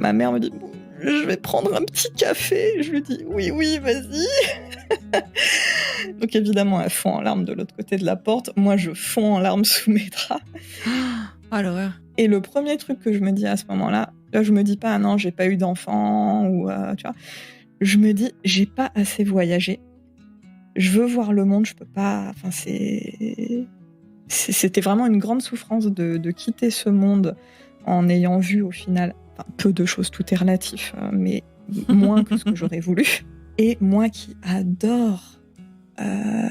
ma mère me dit bon, je vais prendre un petit café. Je lui dis oui, vas-y. Donc évidemment, elle fond en larmes de l'autre côté de la porte. Moi, je fonds en larmes sous mes draps. Oh l'horreur. Et le premier truc que je me dis à ce moment-là, là, je me dis pas non, j'ai pas eu d'enfant ou tu vois. Je me dis j'ai pas assez voyagé. Je veux voir le monde, je peux pas. Enfin, c'était vraiment une grande souffrance de quitter ce monde en ayant vu au final peu de choses, tout est relatif, mais moins que ce que j'aurais voulu. Et moi qui adore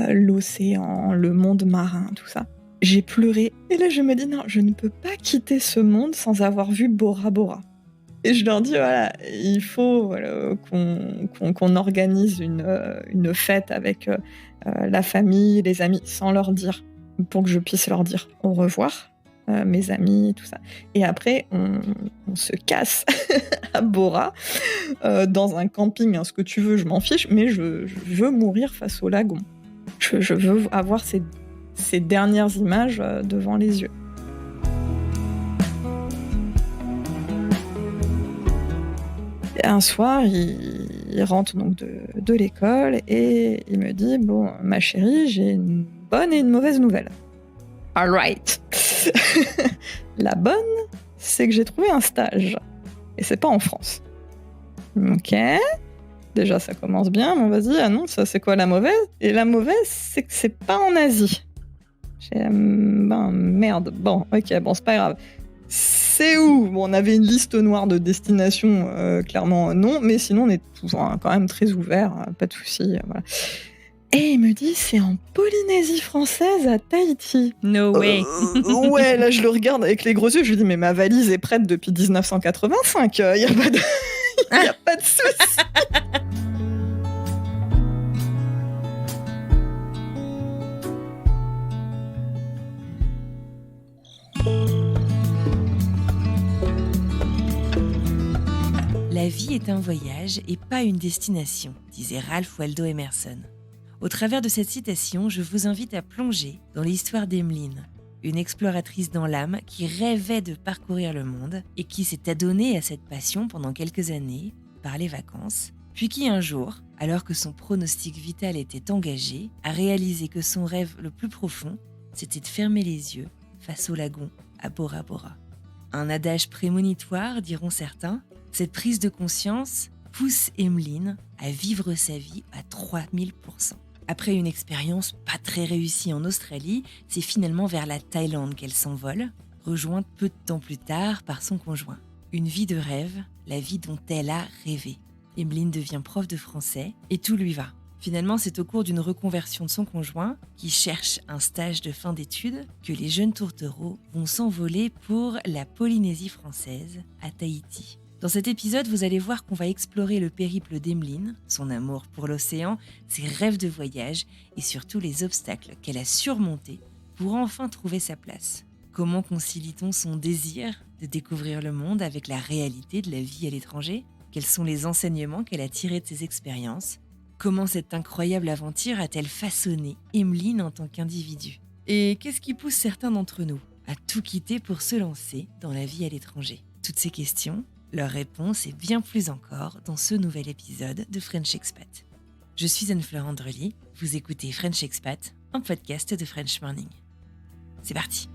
l'océan, le monde marin, tout ça, j'ai pleuré. Et là, je me dis non, je ne peux pas quitter ce monde sans avoir vu Bora Bora. Et je leur dis, voilà, il faut qu'on organise une fête avec la famille, les amis, sans leur dire, pour que je puisse leur dire au revoir, mes amis, tout ça. Et après, on se casse à Bora, dans un camping, hein, ce que tu veux, je m'en fiche, mais je veux mourir face au lagon. Je veux avoir ces dernières images devant les yeux. Un soir, il rentre donc de l'école et il me dit « Bon, ma chérie, j'ai une bonne et une mauvaise nouvelle. » All right. La bonne, c'est que j'ai trouvé un stage. Et c'est pas en France. Ok. Déjà, ça commence bien. Bon, vas-y, annonce, ça, c'est quoi la mauvaise ? Et la mauvaise, c'est que c'est pas en Asie. Merde. Bon, ok, bon, c'est pas grave. C'est où ? Bon, on avait une liste noire de destinations, clairement non, mais sinon on est toujours quand même très ouvert, pas de soucis, voilà. Et il me dit c'est en Polynésie française à Tahiti. No way. Ouais, là je le regarde avec les gros yeux, je lui dis mais ma valise est prête depuis 1985, y a pas de soucis. La vie est un voyage et pas une destination, disait Ralph Waldo Emerson. Au travers de cette citation, je vous invite à plonger dans l'histoire d'Emeline, une exploratrice dans l'âme qui rêvait de parcourir le monde et qui s'est adonnée à cette passion pendant quelques années, par les vacances, puis qui un jour, alors que son pronostic vital était engagé, a réalisé que son rêve le plus profond, c'était de fermer les yeux face au lagon à Bora Bora. Un adage prémonitoire, diront certains. Cette prise de conscience pousse Emeline à vivre sa vie à 3000%. Après une expérience pas très réussie en Australie, c'est finalement vers la Thaïlande qu'elle s'envole, rejointe peu de temps plus tard par son conjoint. Une vie de rêve, la vie dont elle a rêvé. Emeline devient prof de français et tout lui va. Finalement, c'est au cours d'une reconversion de son conjoint, qui cherche un stage de fin d'études, que les jeunes tourtereaux vont s'envoler pour la Polynésie française, à Tahiti. Dans cet épisode, vous allez voir qu'on va explorer le périple d'Emeline, son amour pour l'océan, ses rêves de voyage et surtout les obstacles qu'elle a surmontés pour enfin trouver sa place. Comment concilie-t-on son désir de découvrir le monde avec la réalité de la vie à l'étranger ? Quels sont les enseignements qu'elle a tirés de ses expériences ? Comment cette incroyable aventure a-t-elle façonné Emeline en tant qu'individu ? Et qu'est-ce qui pousse certains d'entre nous à tout quitter pour se lancer dans la vie à l'étranger ? Toutes ces questions, leurs réponses et bien plus encore dans ce nouvel épisode de French Expat. Je suis Anne-Fleur Andrely, vous écoutez French Expat, un podcast de French Morning. C'est parti.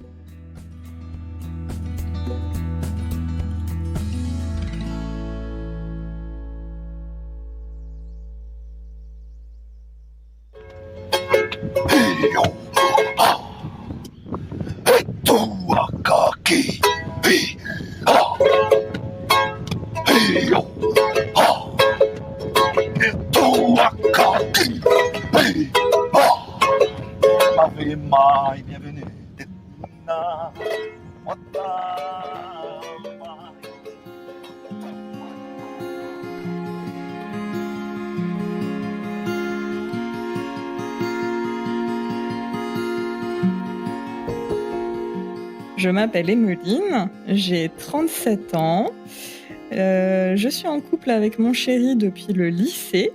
Bienvenue. Je m'appelle Emeline, j'ai 37 ans. Je suis en couple avec mon chéri depuis le lycée.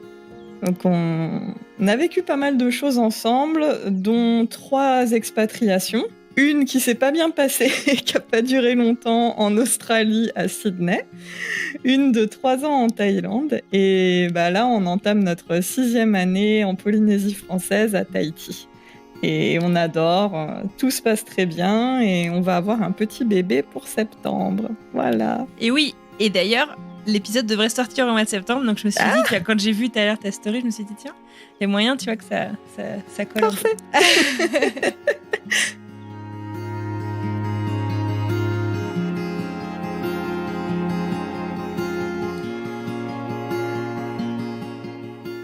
Donc on a vécu pas mal de choses ensemble, dont 3 expatriations. Une qui s'est pas bien passée et qui a pas duré longtemps en Australie, à Sydney. Une de 3 ans en Thaïlande. Et là, on entame notre 6e année en Polynésie française à Tahiti. Et on adore, tout se passe très bien et on va avoir un petit bébé pour septembre. Voilà. Et oui, et d'ailleurs, l'épisode devrait sortir au mois de septembre, donc je me suis dit, quand j'ai vu tout à l'heure ta story, je me suis dit, tiens, il y a moyen, tu vois, que ça colle. Parfait.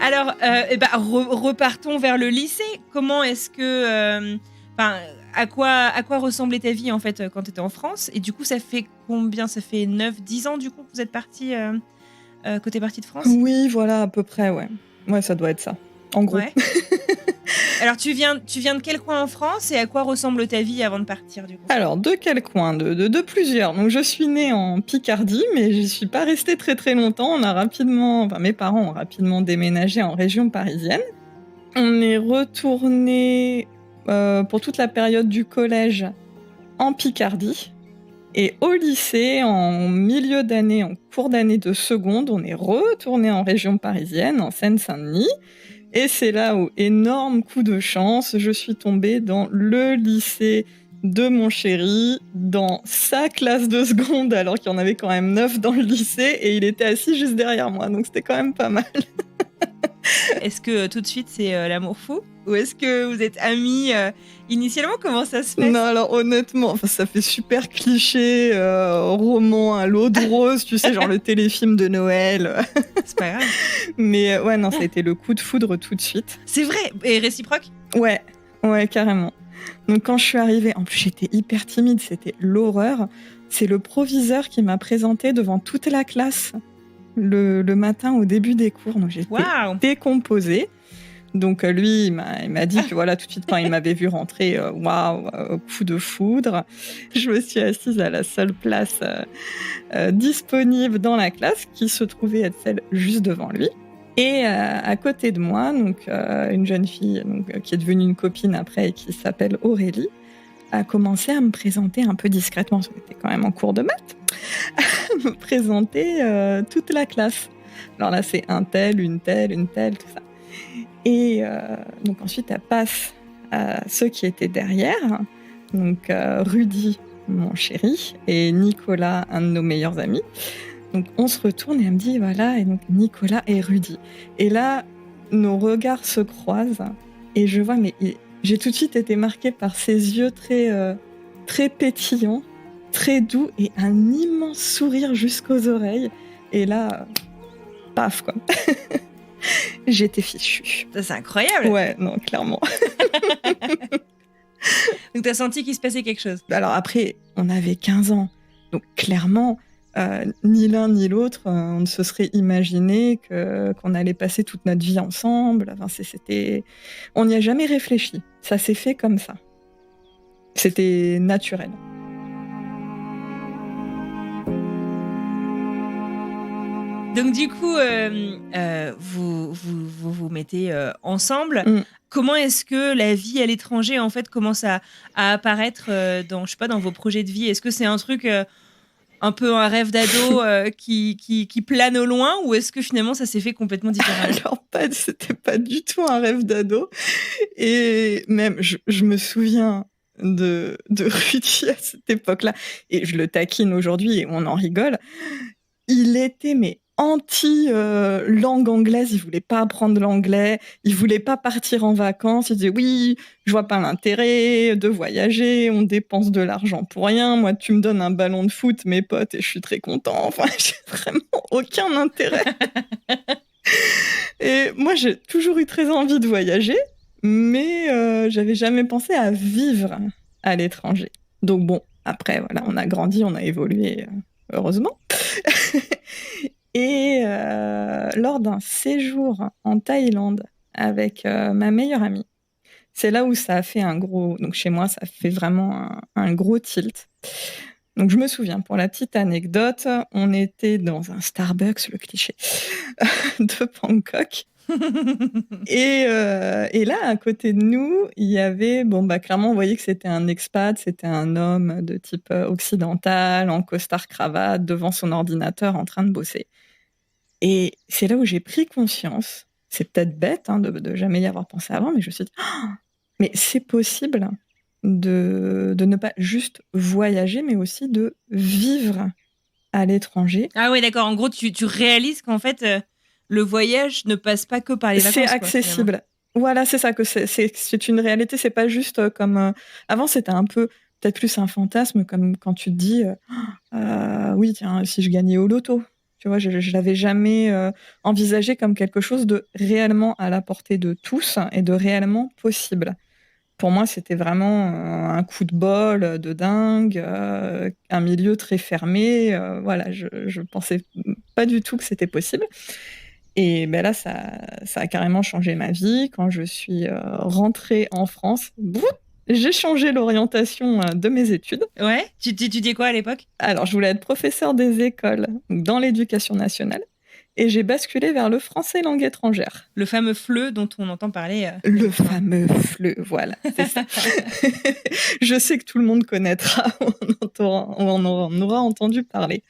Alors, repartons vers le lycée. Comment est-ce que... à quoi ressemblait ta vie, en fait, quand tu étais en France? Et du coup, ça fait combien? Ça fait 9-10 ans, du coup, que vous êtes partis, que t'es partie de France? Oui, voilà, à peu près, ouais. Ouais, ça doit être ça, en gros. Ouais. Alors, tu viens de quel coin en France et à quoi ressemble ta vie avant de partir, du coup? Alors, de quel coin? De plusieurs. Donc, je suis née en Picardie, mais je suis pas restée très très longtemps. Mes parents ont rapidement déménagé en région parisienne. On est retourné pour toute la période du collège en Picardie. Et au lycée, en milieu d'année, en cours d'année de seconde, on est retourné en région parisienne, en Seine-Saint-Denis. Et c'est là où, énorme coup de chance, je suis tombée dans le lycée de mon chéri, dans sa classe de seconde, alors qu'il y en avait quand même 9 dans le lycée, et il était assis juste derrière moi, donc c'était quand même pas mal. Est-ce que tout de suite c'est l'amour fou? Ou est-ce que vous êtes amis initialement? Comment ça se passe? Non, alors honnêtement, ça fait super cliché, roman à l'eau de rose, tu sais, genre le téléfilm de Noël. C'est pas grave. Mais ouais, non, ça a été le coup de foudre tout de suite. C'est vrai? Et réciproque? Ouais, carrément. Donc quand je suis arrivée, en plus j'étais hyper timide, c'était l'horreur. C'est le proviseur qui m'a présentée devant toute la classe le matin au début des cours. Donc j'étais décomposée. Donc lui, il m'a dit que voilà, tout de suite quand il m'avait vu rentrer, coup de foudre. Je me suis assise à la seule place disponible dans la classe, qui se trouvait être celle juste devant lui. Et à côté de moi, donc une jeune fille qui est devenue une copine après et qui s'appelle Aurélie, a commencé à me présenter un peu discrètement, parce qu'on était quand même en cours de maths, à me présenter toute la classe. Alors là, c'est un tel, une telle, tout ça. Et donc ensuite, elle passe à ceux qui étaient derrière, donc Rudy, mon chéri, et Nicolas, un de nos meilleurs amis. Donc on se retourne et elle me dit, voilà, et donc Nicolas et Rudy. Et là, nos regards se croisent, et je vois, j'ai tout de suite été marquée par ses yeux très pétillants, très doux, et un immense sourire jusqu'aux oreilles. Et là, paf, quoi. J'étais fichue. C'est incroyable. Ouais, non, clairement. Donc t'as senti qu'il se passait quelque chose? Alors après, on avait 15 ans. Donc clairement, ni l'un ni l'autre, on ne se serait imaginé qu'on allait passer toute notre vie ensemble. Enfin, on n'y a jamais réfléchi. Ça s'est fait comme ça. C'était naturel. Donc du coup, vous mettez ensemble. Comment est-ce que la vie à l'étranger en fait commence à apparaître dans vos projets de vie? Est-ce que c'est un truc un peu un rêve d'ado qui plane au loin, ou est-ce que finalement ça s'est fait complètement différemment? Alors c'était pas du tout un rêve d'ado, et même je me souviens de Rudy à cette époque-là, et je le taquine aujourd'hui et on en rigole. Il était anti-langue anglaise, il voulait pas apprendre l'anglais, il voulait pas partir en vacances, il disait oui, je vois pas l'intérêt de voyager, on dépense de l'argent pour rien, moi tu me donnes un ballon de foot, mes potes, et je suis très content, enfin j'ai vraiment aucun intérêt. Et moi j'ai toujours eu très envie de voyager, mais j'avais jamais pensé à vivre à l'étranger. Donc bon, après voilà, on a grandi, on a évolué, heureusement. Et lors d'un séjour en Thaïlande avec ma meilleure amie, c'est là où ça a fait donc chez moi, ça a fait vraiment un gros tilt. Donc je me souviens, pour la petite anecdote, on était dans un Starbucks, le cliché, de Bangkok. Et là, à côté de nous, il y avait, clairement, on voyait que c'était un expat, c'était un homme de type occidental, en costard-cravate, devant son ordinateur, en train de bosser. Et c'est là où j'ai pris conscience, c'est peut-être bête de jamais y avoir pensé avant, mais je me suis dit, mais c'est possible de ne pas juste voyager, mais aussi de vivre à l'étranger. Ah ouais, d'accord. En gros, tu réalises qu'en fait, le voyage ne passe pas que par les vacances. C'est accessible. Voilà, c'est ça, que c'est une réalité. C'est pas juste comme... avant, c'était un peu, peut-être plus un fantasme, comme quand tu te dis, oui, tiens, si je gagnais au loto. Tu vois, je l'avais jamais envisagé comme quelque chose de réellement à la portée de tous et de réellement possible. Pour moi, c'était vraiment un coup de bol de dingue, un milieu très fermé. Voilà, je pensais pas du tout que c'était possible. Et ben là, ça a carrément changé ma vie. Quand je suis rentrée en France, j'ai changé l'orientation de mes études. Ouais, tu étudiais quoi à l'époque? Alors, je voulais être professeure des écoles dans l'éducation nationale. Et j'ai basculé vers le français langue étrangère. Le fameux FLE dont on entend parler. Le fameux FLE, voilà, c'est ça. Je sais que tout le monde connaîtra, on en aura entendu parler.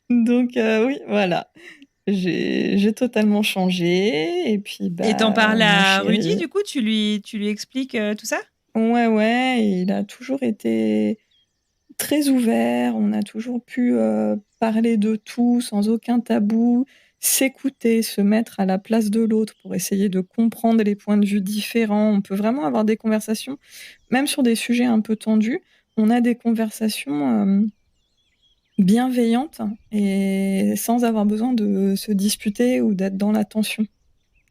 Donc oui, voilà. J'ai totalement changé. Et puis, Et t'en parles mon à chéri... Rudy, du coup, tu lui expliques tout ça? Ouais, il a toujours été très ouvert. On a toujours pu parler de tout sans aucun tabou, s'écouter, se mettre à la place de l'autre pour essayer de comprendre les points de vue différents. On peut vraiment avoir des conversations, même sur des sujets un peu tendus. On a des conversations bienveillantes et sans avoir besoin de se disputer ou d'être dans la tension.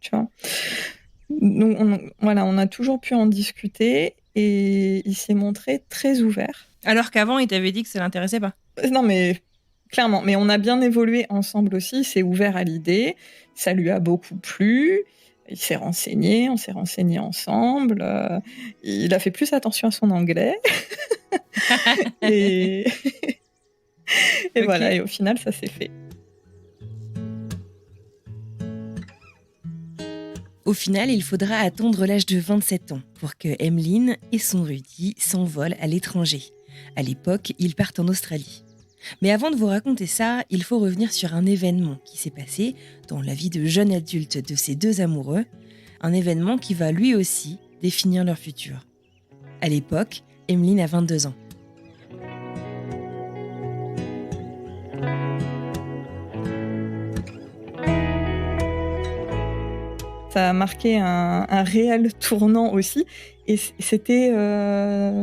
Tu vois. Donc, on a toujours pu en discuter et il s'est montré très ouvert. Alors qu'avant, il t'avait dit que ça l'intéressait pas. Non, mais clairement. Mais on a bien évolué ensemble aussi. Il s'est ouvert à l'idée. Ça lui a beaucoup plu. Il s'est renseigné. On s'est renseigné ensemble. Il a fait plus attention à son anglais. et Okay. Voilà. Et au final, ça s'est fait. Au final, il faudra attendre l'âge de 27 ans pour que Emmeline et son Rudy s'envolent à l'étranger. À l'époque, ils partent en Australie. Mais avant de vous raconter ça, il faut revenir sur un événement qui s'est passé dans la vie de jeune adulte de ces deux amoureux, un événement qui va lui aussi définir leur futur. À l'époque, Emmeline a 22 ans. Ça a marqué un réel tournant aussi. Et c'était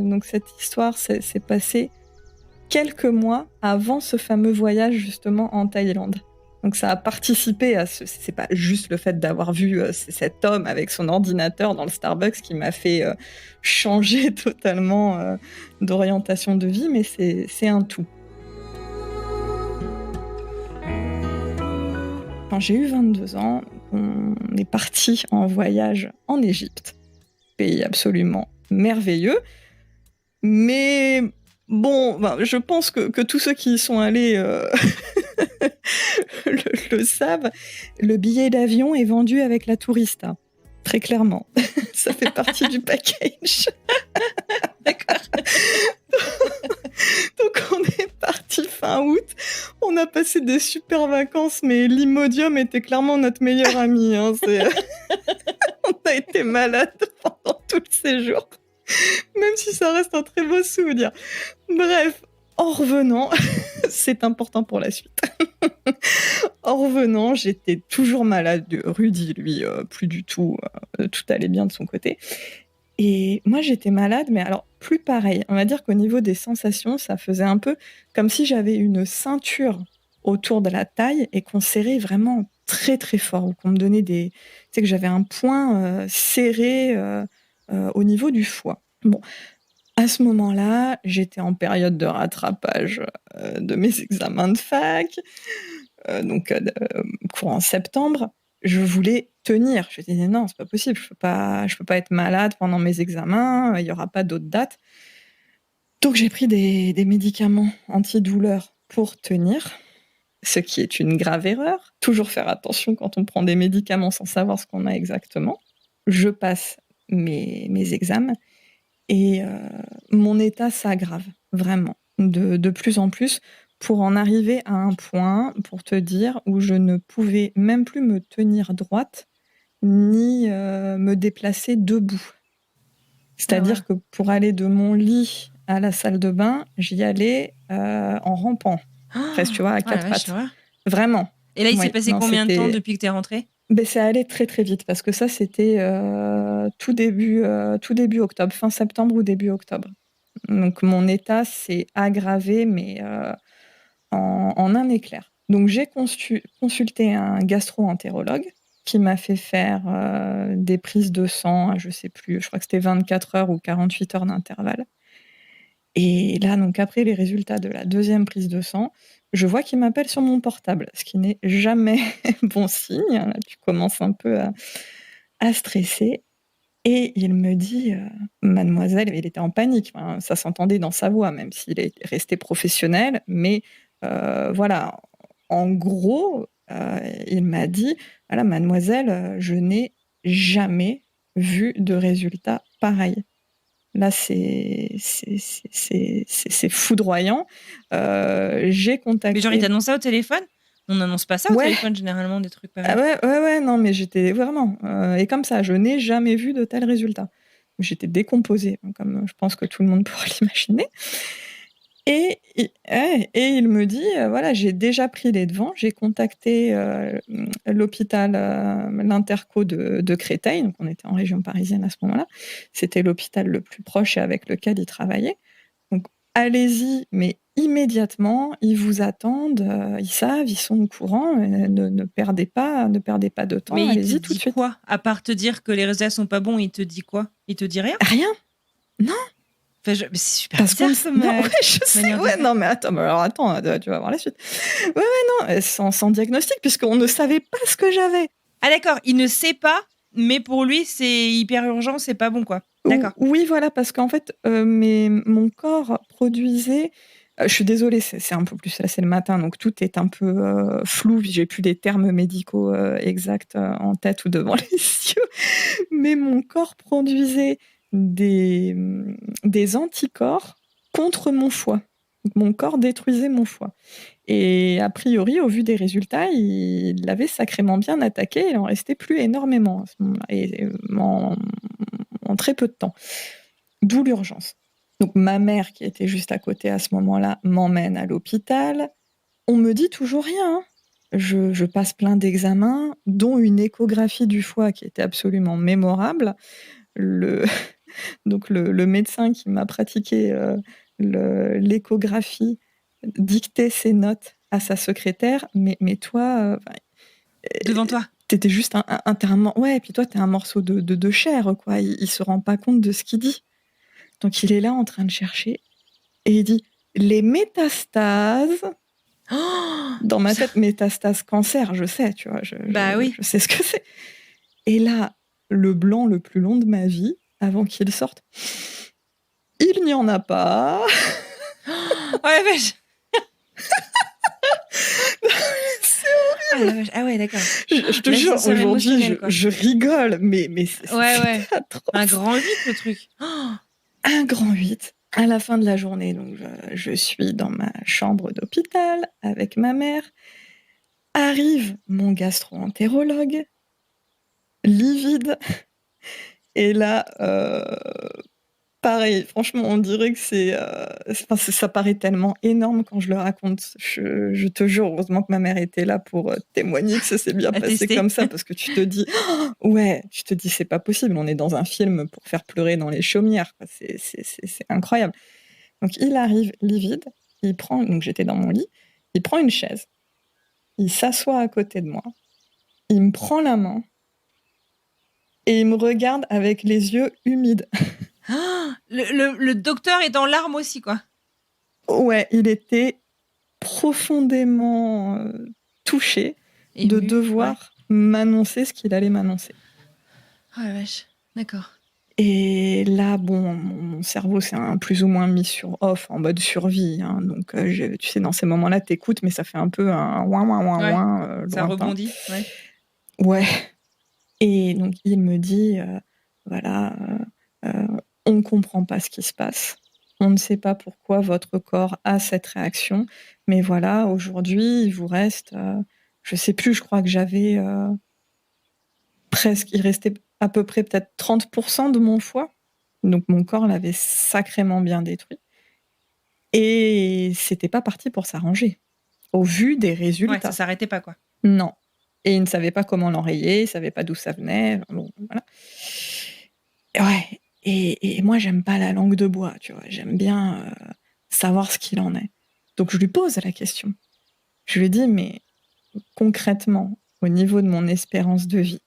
donc cette histoire s'est passée quelques mois avant ce fameux voyage justement en Thaïlande. Donc ça a participé à ce... C'est pas juste le fait d'avoir vu cet homme avec son ordinateur dans le Starbucks qui m'a fait changer totalement d'orientation de vie, mais c'est un tout. Quand j'ai eu 22 ans, on est parti en voyage en Égypte. Pays absolument merveilleux. Mais bon, je pense que tous ceux qui y sont allés le savent. Le billet d'avion est vendu avec la tourista. Très clairement. Ça fait partie du package. D'accord. Donc on est parti fin août. On a passé des super vacances, mais l'Imodium était clairement notre meilleur ami. On a été malades pendant tout le séjour. Même si ça reste un très beau souvenir. Bref, en revenant, c'est important pour la suite. En revenant, j'étais toujours malade. Rudy, lui, plus du tout. Tout allait bien de son côté. Et moi, j'étais malade, mais alors plus pareil. On va dire qu'au niveau des sensations, ça faisait un peu comme si j'avais une ceinture autour de la taille et qu'on serrait vraiment très très fort, ou qu'on me donnait des... Tu sais, que j'avais un point serré au niveau du foie. Bon, à ce moment-là, j'étais en période de rattrapage de mes examens de fac, courant septembre. Je voulais tenir. Je disais non, c'est pas possible. Je peux pas être malade pendant mes examens. Il y aura pas d'autres dates. Donc j'ai pris des médicaments antidouleurs pour tenir. ce qui est une grave erreur. Toujours faire attention quand on prend des médicaments sans savoir ce qu'on a exactement. Je passe mes examens et mon état s'aggrave, vraiment, de plus en plus, pour en arriver à un point, pour te dire, où je ne pouvais même plus me tenir droite, ni me déplacer debout. C'est-à-dire que pour aller de mon lit à la salle de bain, j'y allais en rampant, presque, tu vois, à quatre pattes. Vraiment. Et là, il s'est passé combien de temps depuis que tu es rentrée ? Ça allait très très vite parce que ça, c'était tout début octobre, fin septembre ou début octobre. Donc mon état s'est aggravé, mais en un éclair. Donc j'ai consulté un gastro-entérologue qui m'a fait faire des prises de sang, je sais plus, je crois que c'était 24 heures ou 48 heures d'intervalle. Et là, donc après les résultats de la deuxième prise de sang, je vois qu'il m'appelle sur mon portable, ce qui n'est jamais bon signe. Là, tu commences un peu à stresser. Et il me dit, mademoiselle, il était en panique, hein, ça s'entendait dans sa voix, même s'il est resté professionnel, mais voilà, en gros, il m'a dit, voilà, mademoiselle, je n'ai jamais vu de résultat pareil. Là, c'est foudroyant. J'ai contacté... Mais genre, il t'annonce ça au téléphone ? On n'annonce pas ça au téléphone, généralement, des trucs pareils. Ouais, non, mais j'étais vraiment... et comme ça, je n'ai jamais vu de tels résultats. J'étais décomposée, comme je pense que tout le monde pourrait l'imaginer. Et il me dit, voilà, j'ai déjà pris les devants, j'ai contacté l'hôpital, l'Interco de Créteil, donc on était en région parisienne à ce moment-là, c'était l'hôpital le plus proche et avec lequel il travaillait. Donc allez-y, mais immédiatement, ils vous attendent, ils savent, ils sont au courant, ne perdez pas de temps, mais allez-y tout de suite. Mais il te dit quoi ? À part te dire que les résultats sont pas bons, il te dit quoi ? Il te dit rien ? Rien, non. Mais c'est super bizarre comme... Non, je sais. Ouais, non, mais attends, tu vas voir la suite. Ouais, non, sans diagnostic, puisqu'on ne savait pas ce que j'avais. Ah d'accord, il ne sait pas, mais pour lui, c'est hyper urgent, c'est pas bon, quoi. D'accord. Oui, voilà, parce qu'en fait, mon corps produisait... je suis désolée, c'est un peu plus... Là, c'est le matin, donc tout est un peu flou. J'ai plus les termes médicaux exacts en tête ou devant les yeux. Mais mon corps produisait des anticorps contre mon foie. Donc, mon corps détruisait mon foie. Et a priori, au vu des résultats, il l'avait sacrément bien attaqué. Il en restait plus énormément à ce moment-là, et en très peu de temps. D'où l'urgence. Donc ma mère, qui était juste à côté à ce moment-là, m'emmène à l'hôpital. On me dit toujours rien. Je passe plein d'examens, dont une échographie du foie qui était absolument mémorable. Donc le médecin qui m'a pratiqué l'échographie dictait ses notes à sa secrétaire, mais toi... devant toi. T'étais juste ouais, et puis toi, t'es un morceau de chair, quoi. Il se rend pas compte de ce qu'il dit. Donc il est là en train de chercher, et il dit « les métastases ». Dans ma tête, métastase cancer, je sais, tu vois. Oui. Je sais ce que c'est. Et là, le blanc le plus long de ma vie, avant qu'il sorte, il n'y en a pas. Ouais, mais c'est horrible. Ah ouais, d'accord. Je te jure, aujourd'hui, je rigole, mais c'est atroce. Un grand 8, le truc. Un grand 8. À la fin de la journée, donc je suis dans ma chambre d'hôpital avec ma mère. Arrive mon gastro-entérologue, livide. Et là, pareil, franchement, on dirait que ça paraît tellement énorme quand je le raconte. Je te jure, heureusement que ma mère était là pour témoigner que ça s'est bien passé comme ça, parce que tu te dis, c'est pas possible, on est dans un film pour faire pleurer dans les chaumières. C'est incroyable. Donc il arrive livide, donc j'étais dans mon lit, il prend une chaise, il s'assoit à côté de moi, il me prend la main et il me regarde avec les yeux humides. Le docteur est en larmes aussi, quoi. Ouais, il était profondément touché de devoir m'annoncer ce qu'il allait m'annoncer. Oh la vache, d'accord. Et là, bon, mon cerveau s'est plus ou moins mis sur off, en mode survie. Hein. Donc, tu sais, dans ces moments-là, t'écoutes, mais ça fait un peu un ouin, ouin, ouin, Ouais, ouin, ça lointain. rebondit, ouais. Ouais. Et donc, il me dit, voilà, on ne comprend pas ce qui se passe. On ne sait pas pourquoi votre corps a cette réaction. Mais voilà, aujourd'hui, il vous reste, je sais plus, je crois que j'avais presque, il restait à peu près peut-être 30% de mon foie. Donc, mon corps l'avait sacrément bien détruit. Et c'était pas parti pour s'arranger, au vu des Ouais, ça résultats. s'arrêtait pas, quoi. Non. Et il ne savait pas comment l'enrayer, il ne savait pas d'où ça venait. Bon, voilà. Ouais. Et moi, j'aime pas la langue de bois, tu vois. J'aime bien savoir ce qu'il en est. Donc, je lui pose la question. Je lui dis, mais concrètement, au niveau de mon espérance de vie,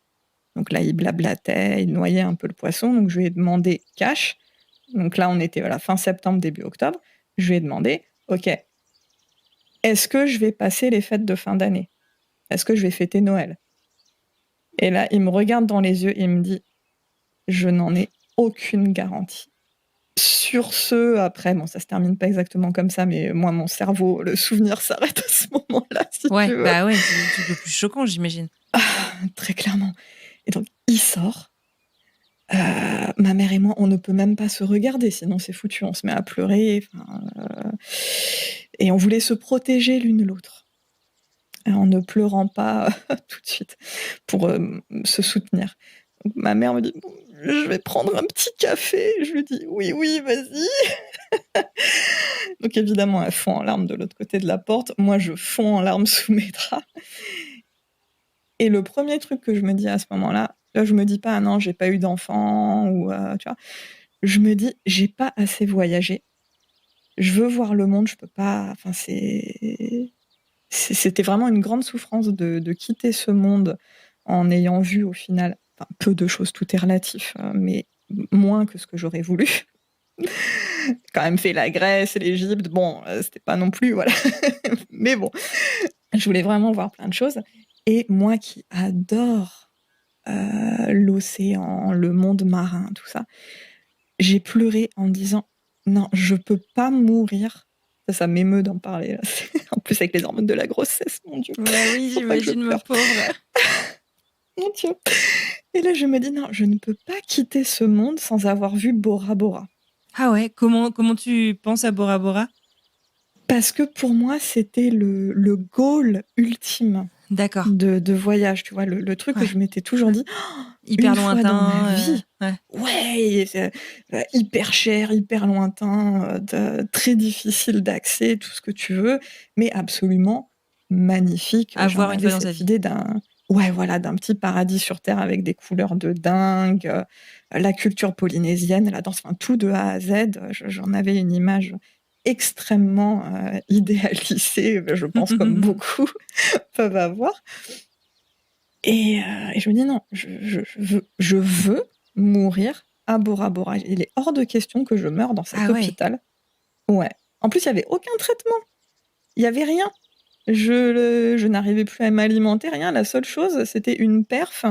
donc là, il blablatait, il noyait un peu le poisson, donc je lui ai demandé cash. Donc là, on était fin septembre, début octobre. Je lui ai demandé, OK, est-ce que je vais passer les fêtes de fin d'année? Est-ce que je vais fêter Noël? Et là, il me regarde dans les yeux et il me dit, je n'en ai aucune garantie. Sur ce, après, bon, ça se termine pas exactement comme ça, mais moi, mon cerveau, le souvenir s'arrête à ce moment-là, si Ouais, tu veux. bah ouais, c'est le truc le plus choquant, j'imagine. Très clairement. Et donc, il sort. Ma mère et moi, on ne peut même pas se regarder, sinon c'est foutu, on se met à pleurer. Et on voulait se protéger l'une l'autre, en ne pleurant pas tout de suite, pour se soutenir. Donc, ma mère me dit, bon, je vais prendre un petit café. Je lui dis, oui, oui, vas-y. Donc évidemment, elle fond en larmes de l'autre côté de la porte. Moi, je fonds en larmes sous mes draps. Et le premier truc que je me dis à ce moment-là, là, je me dis pas, ah non, j'ai pas eu d'enfant, ou tu vois. Je me dis, j'ai pas assez voyagé. Je veux voir le monde, je peux pas. Enfin, c'était vraiment une grande souffrance de quitter ce monde en ayant vu au final peu de choses, tout est relatif, mais moins que ce que j'aurais voulu. Quand même fait la Grèce, l'Égypte, bon, c'était pas non plus, voilà. Mais bon, je voulais vraiment voir plein de choses. Et moi qui adore l'océan, le monde marin, tout ça, j'ai pleuré en me disant, non, je peux pas mourir. Ça m'émeut d'en parler. Là. En plus, avec les hormones de la grossesse, mon Dieu. Bah oui, Faut pas que je j'imagine, ma pleure. pauvre. Mon Dieu. Et là, je me dis, non, je ne peux pas quitter ce monde sans avoir vu Bora Bora. Ah ouais, comment tu penses à Bora Bora? Parce que pour moi, c'était le goal ultime D'accord. de voyage. Tu vois, le truc que Ouais. je m'étais toujours dit, Hyper une fois dans ma lointain. vie. Ouais. Ouais, c'est hyper cher, hyper lointain, très difficile d'accès, tout ce que tu veux, mais absolument magnifique. À J'en voir une avais fois dans sa cette vie. idée d'un petit paradis sur terre avec des couleurs de dingue, la culture polynésienne, la danse, enfin tout de A à Z. J'en avais une image extrêmement idéalisée, je pense comme beaucoup peuvent avoir. Et je me dis non, je veux mourir à Bora Bora. Il est hors de question que je meure dans cet Ah ouais. hôpital. Ouais. En plus, il y avait aucun traitement. Il y avait rien. Je n'arrivais plus à m'alimenter, rien. La seule chose, c'était une perf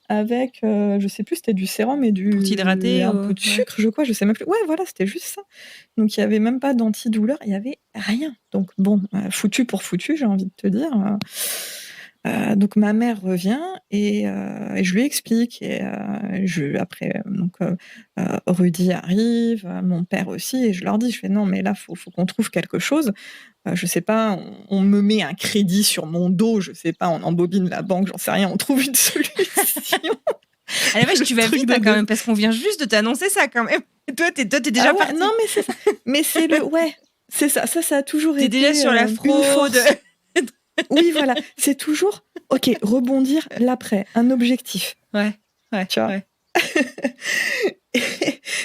avec, je sais plus, c'était du sérum et Pour t'hydrater, un peu de ouais. sucre, je crois, je sais même plus. Ouais, voilà, c'était juste ça. Donc il y avait même pas d'antidouleur, il y avait rien. Donc bon, foutu pour foutu, j'ai envie de te dire. Donc ma mère revient et je lui explique et après donc Rudy arrive, mon père aussi et je leur dis, je fais non mais là faut qu'on trouve quelque chose. Je sais pas, on me met un crédit sur mon dos, je sais pas, on embobine la banque, j'en sais rien, on trouve une solution. À la vache, tu vas truc vite de quand même, parce qu'on vient juste de t'annoncer ça quand même. Et toi, t'es déjà Ah ouais, parti. non mais c'est ça. Mais c'est c'est ça. Ça a toujours T'es été déjà sur la une fraude. force. Oui, voilà. C'est toujours, ok, rebondir l'après, un objectif. Ouais, ouais, Tu vois. ouais.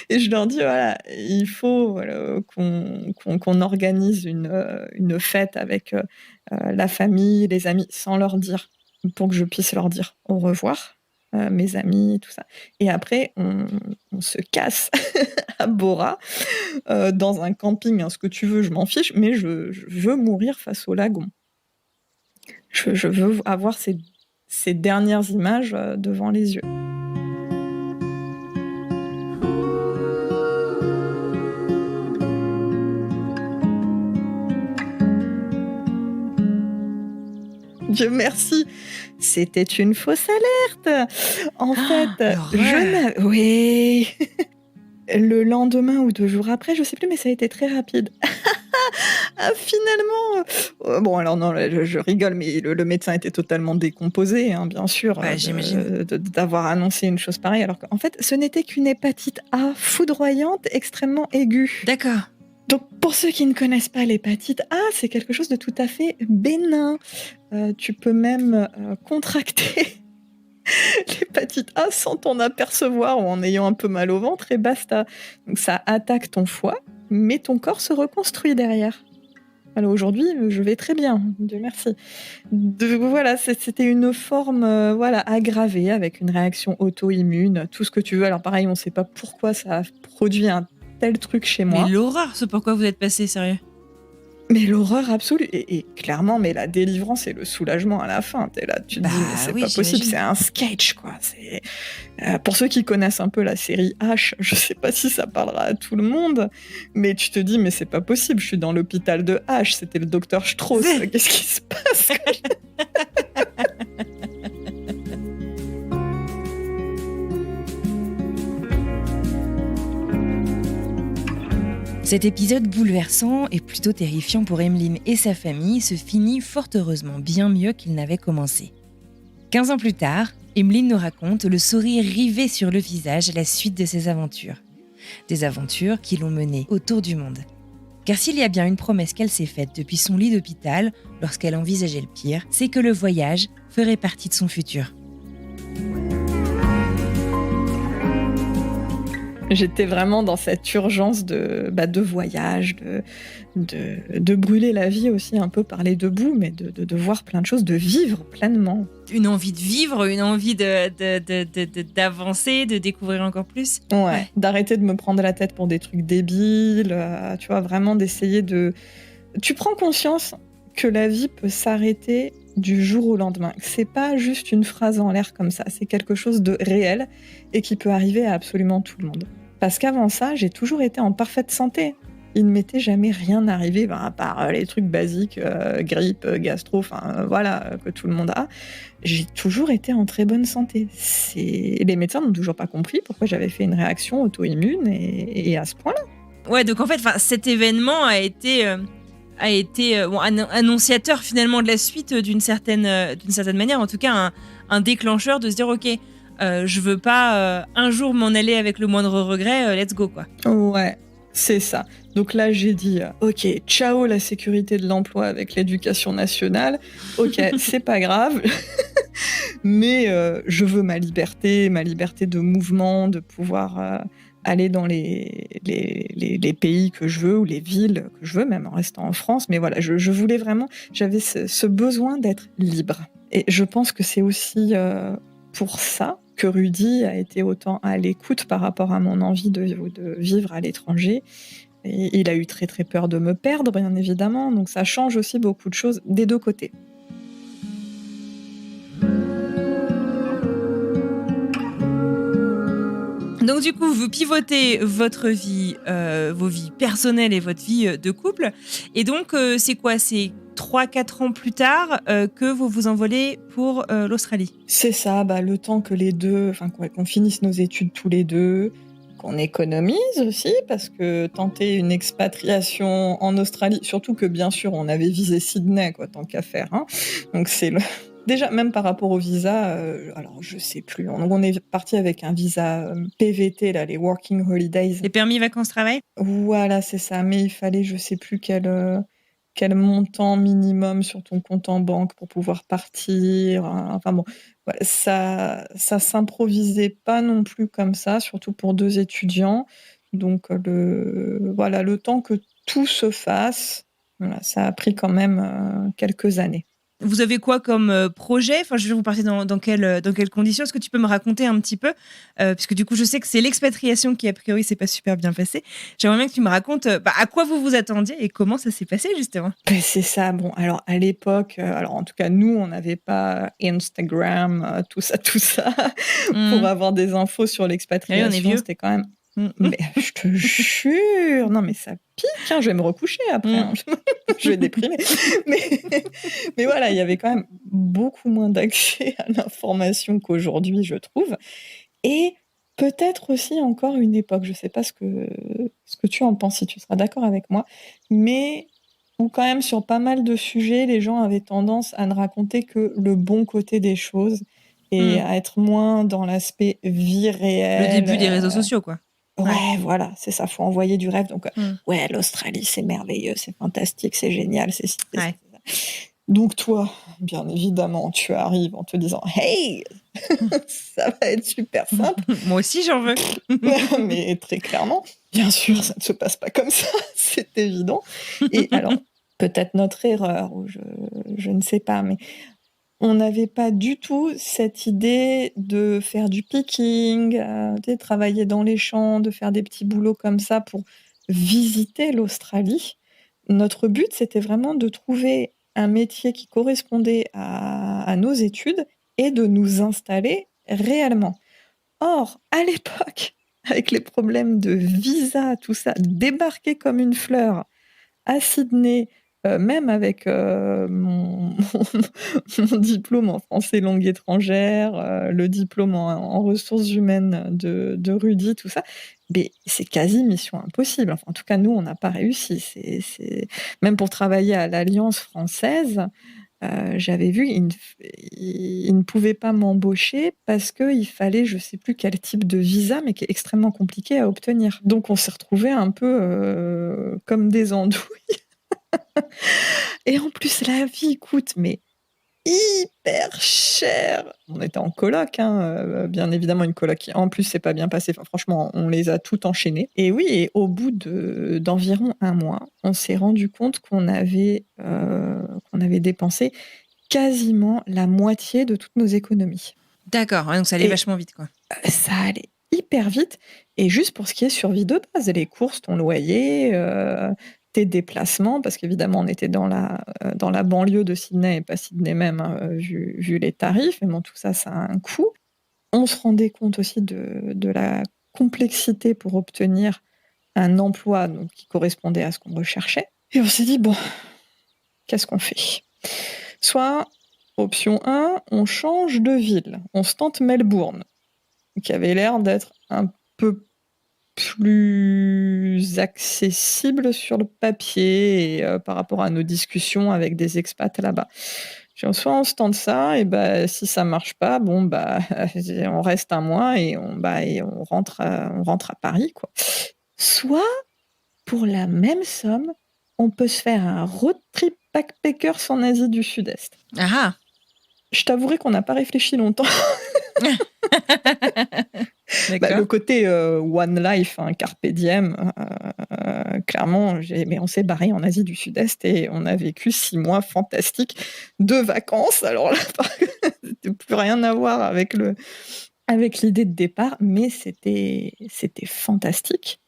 Et je leur dis, voilà, il faut voilà, qu'on organise une fête avec la famille, les amis, sans leur dire, pour que je puisse leur dire au revoir, mes amis, tout ça. Et après, on se casse à Bora, dans un camping, hein, ce que tu veux, je m'en fiche, mais je veux mourir face au lagon. Je veux avoir ces dernières images devant les yeux. Dieu merci, c'était une fausse alerte. En fait, Oui. Le lendemain ou 2 jours après, je sais plus, mais ça a été très rapide. Ah, finalement, bon alors non, là, je rigole, mais le médecin était totalement décomposé, hein, bien sûr, Bah, j'imagine. d'avoir annoncé une chose pareille, alors qu'en fait, ce n'était qu'une hépatite A foudroyante, extrêmement aiguë. D'accord. Donc, pour ceux qui ne connaissent pas l'hépatite A, c'est quelque chose de tout à fait bénin. Tu peux même contracter l'hépatite A sans t'en apercevoir ou en ayant un peu mal au ventre et basta. Donc, ça attaque ton foie, mais ton corps se reconstruit derrière. Alors aujourd'hui, je vais très bien, Dieu merci. Voilà, c'était une forme aggravée avec une réaction auto-immune, tout ce que tu veux. Alors pareil, on ne sait pas pourquoi ça a produit un tel truc chez moi. Mais l'horreur, c'est pourquoi vous êtes passé, sérieux. Mais l'horreur absolue. Et clairement, mais la délivrance et le soulagement à la fin. T'es là, tu te dis, mais c'est pas possible, c'est un sketch, quoi. Pour ceux qui connaissent un peu la série H, je sais pas si ça parlera à tout le monde, mais tu te dis, mais c'est pas possible, je suis dans l'hôpital de H, c'était le docteur Strauss, qu'est-ce qui se passe? Cet épisode bouleversant et plutôt terrifiant pour Emmeline et sa famille se finit fort heureusement bien mieux qu'il n'avait commencé. 15 ans plus tard, Emmeline nous raconte le sourire rivé sur le visage à la suite de ses aventures. Des aventures qui l'ont menée autour du monde. Car s'il y a bien une promesse qu'elle s'est faite depuis son lit d'hôpital, lorsqu'elle envisageait le pire, c'est que le voyage ferait partie de son futur. J'étais vraiment dans cette urgence de voyage, de brûler la vie aussi un peu par les deux bouts, mais de voir plein de choses, de vivre pleinement. Une envie de vivre, une envie d'avancer, de découvrir encore plus. Ouais, d'arrêter de me prendre la tête pour des trucs débiles, tu vois, vraiment d'essayer de... Tu prends conscience que la vie peut s'arrêter du jour au lendemain. C'est pas juste une phrase en l'air comme ça, c'est quelque chose de réel et qui peut arriver à absolument tout le monde. Parce qu'avant ça, j'ai toujours été en parfaite santé. Il ne m'était jamais rien arrivé, à part les trucs basiques, grippe, gastro, que tout le monde a. J'ai toujours été en très bonne santé. Les médecins n'ont toujours pas compris pourquoi j'avais fait une réaction auto-immune et à ce point-là. Ouais, donc en fait, cet événement a été annonciateur finalement de la suite d'une certaine manière, en tout cas un déclencheur de se dire ok, je veux pas un jour m'en aller avec le moindre regret, let's go quoi. Ouais, c'est ça. Donc là j'ai dit ok, ciao la sécurité de l'emploi avec l'éducation nationale, ok c'est pas grave, mais je veux ma liberté de mouvement, de pouvoir aller dans les pays que je veux ou les villes que je veux, même en restant en France. Mais voilà, je voulais vraiment, j'avais ce besoin d'être libre. Et je pense que c'est aussi pour ça que Rudy a été autant à l'écoute par rapport à mon envie de vivre à l'étranger. Et il a eu très très peur de me perdre, bien évidemment. Donc ça change aussi beaucoup de choses des deux côtés. Donc du coup, vous pivotez votre vie, vos vies personnelles et votre vie de couple. Et donc, c'est quoi ? C'est 3-4 ans plus tard que vous vous envolez pour l'Australie. C'est ça, le temps que les deux, qu'on finisse nos études tous les deux, qu'on économise aussi, parce que tenter une expatriation en Australie, surtout que bien sûr on avait visé Sydney, quoi, tant qu'à faire. Hein. Donc c'est déjà, même par rapport au visa, alors je sais plus, on est parti avec un visa PVT, là, les Working Holidays. Les permis vacances-travail ? Voilà, c'est ça, mais il fallait, je sais plus quel montant minimum sur ton compte en banque pour pouvoir partir. Enfin bon, ça s'improvisait pas non plus comme ça, surtout pour 2 étudiants. Donc le temps que tout se fasse, ça a pris quand même quelques années. Vous avez quoi comme projet ? Enfin, je vais vous partir dans quelles conditions ? Est-ce que tu peux me raconter un petit peu puisque du coup, je sais que c'est l'expatriation qui, a priori, s'est pas super bien passée. J'aimerais bien que tu me racontes à quoi vous vous attendiez et comment ça s'est passé, justement. C'est ça. Bon, alors, à l'époque, en tout cas, nous, on n'avait pas Instagram, tout ça, pour avoir des infos sur l'expatriation. Oui, on est vieux. C'était quand même... Mais je te jure, non mais ça pique, hein, je vais me recoucher après, hein. Je vais déprimer. Mais voilà, il y avait quand même beaucoup moins d'accès à l'information qu'aujourd'hui, je trouve. Et peut-être aussi encore une époque, je ne sais pas ce que tu en penses, si tu seras d'accord avec moi, mais où quand même sur pas mal de sujets, les gens avaient tendance à ne raconter que le bon côté des choses et à être moins dans l'aspect vie réelle. Le début des réseaux sociaux, quoi. Ouais, voilà, c'est ça, faut envoyer du rêve. Donc, ouais, l'Australie, c'est merveilleux, c'est fantastique, c'est génial, c'est ci, c'est ça. Donc toi, bien évidemment, tu arrives en te disant « Hey, ça va être super simple. » Moi aussi, j'en veux. Mais très clairement, bien sûr, ça ne se passe pas comme ça, c'est évident. Et alors, peut-être notre erreur, ou je ne sais pas, mais on n'avait pas du tout cette idée de faire du picking, de travailler dans les champs, de faire des petits boulots comme ça pour visiter l'Australie. Notre but, c'était vraiment de trouver un métier qui correspondait à nos études et de nous installer réellement. Or, à l'époque, avec les problèmes de visa, tout ça, débarquer comme une fleur à Sydney, même avec mon diplôme en français langue étrangère, le diplôme en ressources humaines de Rudy, tout ça, mais c'est quasi mission impossible. Enfin, en tout cas, nous, on n'a pas réussi. Même pour travailler à l'Alliance française, j'avais vu, il ne pouvait pas m'embaucher parce qu'il fallait, je ne sais plus quel type de visa, mais qui est extrêmement compliqué à obtenir. Donc, on s'est retrouvés un peu comme des andouilles. Et en plus, la vie coûte, mais hyper cher. On était en coloc, bien évidemment, une coloc qui, en plus, s'est pas bien passée. Enfin, franchement, on les a toutes enchaînées. Et oui, et au bout d'environ un mois, on s'est rendu compte qu'on avait dépensé quasiment la moitié de toutes nos économies. D'accord, donc ça allait vachement vite, quoi. Ça allait hyper vite. Et juste pour ce qui est survie de base, les courses, ton loyer, tes déplacements, parce qu'évidemment, on était dans la banlieue de Sydney et pas Sydney même, vu les tarifs. Mais bon, tout ça, ça a un coût. On se rendait compte aussi de la complexité pour obtenir un emploi donc, qui correspondait à ce qu'on recherchait. Et on s'est dit, bon, qu'est-ce qu'on fait ? Soit, option 1, on change de ville. On se tente Melbourne, qui avait l'air d'être un peu plus accessible sur le papier et par rapport à nos discussions avec des expats là-bas. Soit on se tente ça, et si ça marche pas, bon on reste un mois et on rentre à Paris, quoi. Soit, pour la même somme, on peut se faire un road trip backpackers en Asie du Sud-Est. Ah. Je t'avouerai qu'on n'a pas réfléchi longtemps. Le côté One Life, carpe diem, clairement, mais on s'est barré en Asie du Sud-Est et on a vécu 6 mois fantastiques de vacances. Alors là, c'était plus rien à voir avec l'idée de départ, mais c'était fantastique.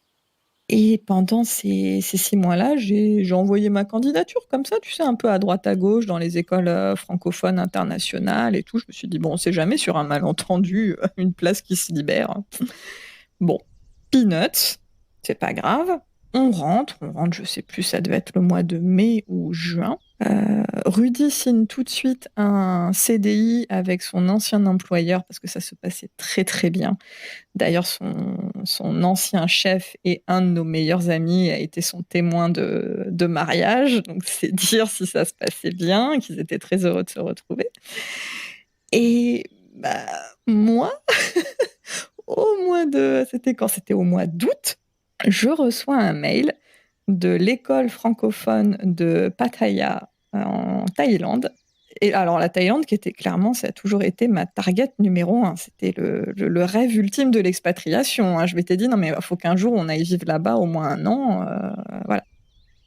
Et pendant ces 6 mois-là, j'ai envoyé ma candidature comme ça, tu sais, un peu à droite à gauche dans les écoles francophones internationales et tout. Je me suis dit, bon, on sait jamais, sur un malentendu, une place qui se libère. Bon, peanuts, c'est pas grave. On rentre, je sais plus, ça devait être le mois de mai ou juin. Rudy signe tout de suite un CDI avec son ancien employeur parce que ça se passait très très bien. D'ailleurs, son ancien chef et un de nos meilleurs amis a été son témoin de mariage. Donc, c'est dire si ça se passait bien, qu'ils étaient très heureux de se retrouver. Et moi, c'était quand? C'était au mois d'août, je reçois un mail de l'école francophone de Pattaya en Thaïlande. Et alors la Thaïlande, qui était clairement, ça a toujours été ma target numéro 1. C'était le rêve ultime de l'expatriation. Je m'étais dit, non mais il faut qu'un jour on aille vivre là-bas au moins un an. Voilà.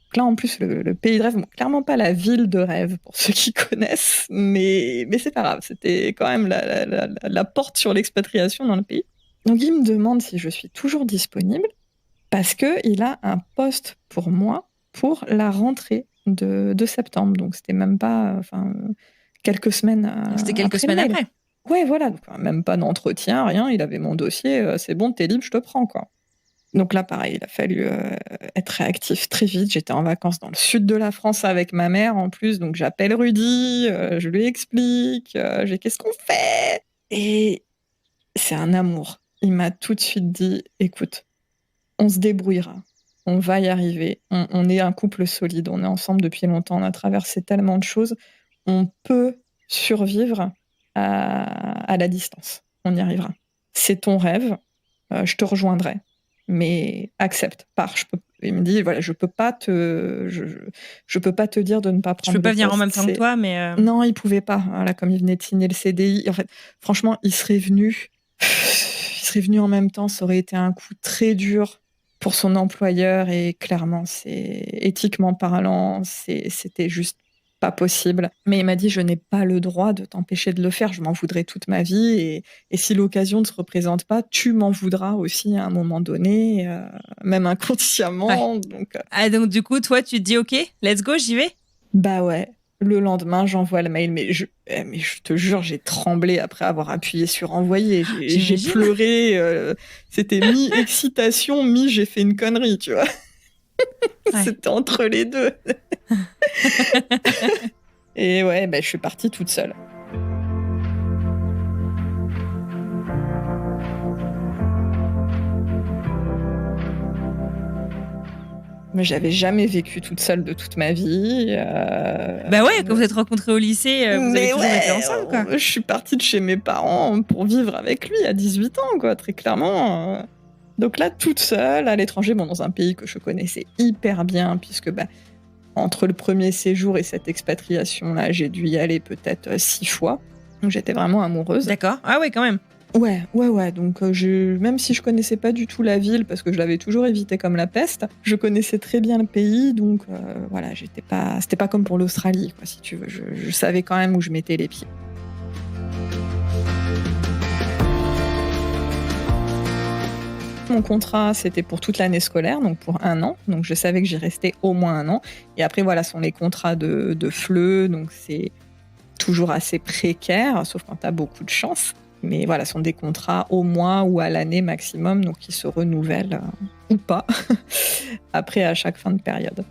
Donc là, en plus, le pays de rêve, clairement pas la ville de rêve pour ceux qui connaissent, mais c'est pas grave. C'était quand même la porte sur l'expatriation dans le pays. Donc il me demande si je suis toujours disponible parce qu'il a un poste pour moi pour la rentrée de septembre. Donc, c'était même pas quelques semaines C'était quelques semaines après. Ouais, voilà. Donc, même pas d'entretien, rien. Il avait mon dossier. C'est bon, t'es libre, je te prends, quoi. Donc là, pareil, il a fallu être réactif très vite. J'étais en vacances dans le sud de la France avec ma mère en plus, donc j'appelle Rudy, je lui explique, qu'est-ce qu'on fait? Et c'est un amour. Il m'a tout de suite dit, écoute, on se débrouillera, on va y arriver, on est un couple solide, on est ensemble depuis longtemps, on a traversé tellement de choses, on peut survivre à la distance, on y arrivera. C'est ton rêve, je te rejoindrai. Mais accepte, pars. Il me dit voilà, je peux pas te dire de ne pas Je prendre peux pas le venir en poste. même temps que toi, mais Non, il pouvait pas. Voilà, comme il venait de signer le CDI. En fait, franchement, il serait venu. Il serait venu en même temps. Ça aurait été un coup très dur pour son employeur et clairement, c'est éthiquement parlant, c'était juste pas possible. Mais il m'a dit je n'ai pas le droit de t'empêcher de le faire. Je m'en voudrais toute ma vie et si l'occasion ne se représente pas, tu m'en voudras aussi à un moment donné, même inconsciemment. Ouais. Donc, donc du coup, toi, tu te dis ok, let's go, j'y vais. bah ouais. Le lendemain, j'envoie le mail, mais je te jure, j'ai tremblé après avoir appuyé sur envoyer. J'ai J'imagine. pleuré. C'était mi-excitation, j'ai fait une connerie, tu vois. Ouais. C'était entre les deux. Et ouais, je suis partie toute seule. Mais j'avais jamais vécu toute seule de toute ma vie. Bah ouais, quand vous êtes rencontrés au lycée, vous avez toujours été ensemble, quoi. Je suis partie de chez mes parents pour vivre avec lui à 18 ans, quoi, très clairement. Donc là, toute seule, à l'étranger, dans un pays que je connaissais hyper bien, puisque entre le premier séjour et cette expatriation-là, j'ai dû y aller peut-être 6 fois. Donc j'étais vraiment amoureuse. D'accord. Ah ouais, quand même. Ouais. Donc, même si je connaissais pas du tout la ville, parce que je l'avais toujours évité comme la peste, je connaissais très bien le pays, donc voilà, c'était pas comme pour l'Australie, quoi, si tu veux. Je savais quand même où je mettais les pieds. Mon contrat, c'était pour toute l'année scolaire, donc pour 1 an. Donc je savais que j'y restais au moins 1 an. Et après, voilà, sont les contrats de FLE, donc c'est toujours assez précaire, sauf quand tu as beaucoup de chance. Mais voilà, ce sont des contrats au mois ou à l'année maximum, donc qui se renouvellent ou pas après à chaque fin de période.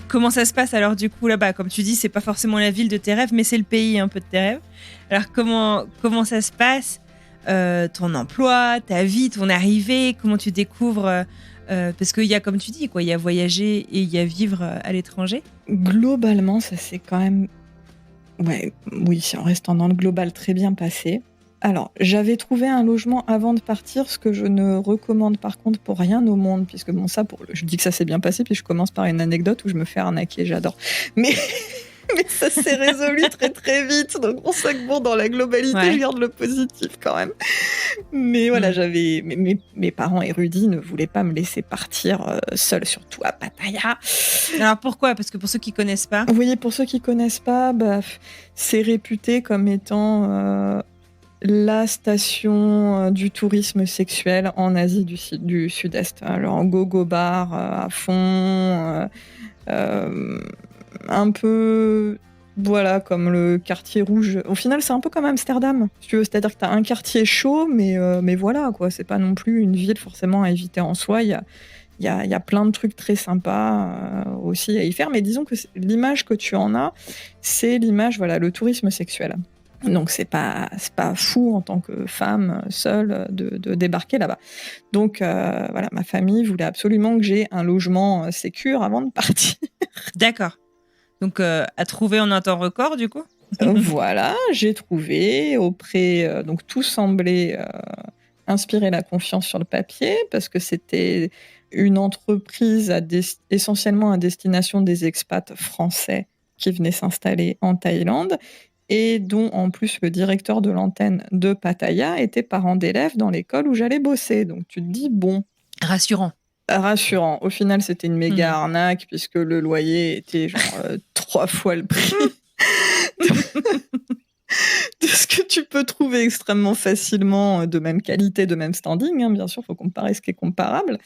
Comment ça se passe alors du coup là-bas? Comme tu dis, c'est pas forcément la ville de tes rêves, mais c'est le pays un peu de tes rêves. Alors comment ça se passe? Ton emploi, ta vie, ton arrivée, comment tu découvres parce qu'il y a, comme tu dis, quoi, il y a voyager et il y a vivre à l'étranger. Globalement, ça s'est quand même, oui, si en restant dans le global, très bien passé. Alors, j'avais trouvé un logement avant de partir, ce que je ne recommande par contre pour rien au monde, puisque je dis que ça s'est bien passé, puis je commence par une anecdote où je me fais arnaquer, j'adore. Mais ça s'est résolu très très vite, donc pour ça que dans la globalité, Ouais. je garde le positif quand même. Mais voilà, mes parents érudits ne voulaient pas me laisser partir seule, surtout à Pattaya. Alors pourquoi? Parce que pour ceux qui connaissent pas. Vous voyez, pour ceux qui connaissent pas, c'est réputé comme étant la station du tourisme sexuel en Asie du Sud-Est. Alors, go-go bar à fond, un peu, voilà, comme le quartier rouge. Au final, c'est un peu comme Amsterdam, si tu veux. C'est-à-dire que tu as un quartier chaud, mais voilà, quoi. C'est pas non plus une ville forcément à éviter en soi. Il y a plein de trucs très sympas aussi à y faire. Mais disons que l'image que tu en as, c'est l'image, voilà, le tourisme sexuel. Donc c'est pas fou en tant que femme seule de débarquer là-bas. Donc voilà, ma famille voulait absolument que j'ai un logement sécure avant de partir. D'accord. Donc à trouver en un temps record du coup. Voilà, j'ai trouvé auprès, donc tout semblait inspirer la confiance sur le papier parce que c'était une entreprise essentiellement à destination des expats français qui venaient s'installer en Thaïlande et dont en plus le directeur de l'antenne de Pattaya était parent d'élève dans l'école où j'allais bosser. Donc tu te dis, bon. Rassurant. Rassurant. Au final, c'était une méga arnaque puisque le loyer était genre 3 fois le prix de ce que tu peux trouver extrêmement facilement de même qualité, de même standing. Hein, bien sûr, il faut comparer ce qui est comparable.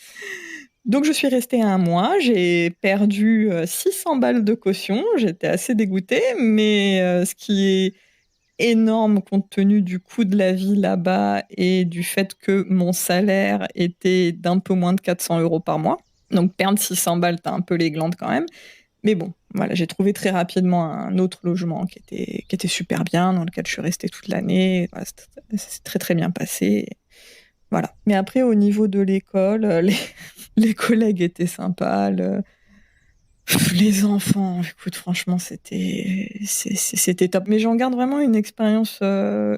Donc je suis restée 1 mois, j'ai perdu, 600 balles de caution, j'étais assez dégoûtée, mais ce qui est énorme compte tenu du coût de la vie là-bas et du fait que mon salaire était d'un peu moins de 400 € par mois. Donc perdre 600 balles, tu as un peu les glandes quand même. Mais bon, voilà, j'ai trouvé très rapidement un autre logement qui était super bien, dans lequel je suis restée toute l'année. Voilà, ça s'est très, très bien passé. Voilà. Mais après, au niveau de l'école, les collègues étaient sympas, les enfants, écoute, franchement, c'était top. Mais j'en garde vraiment une expérience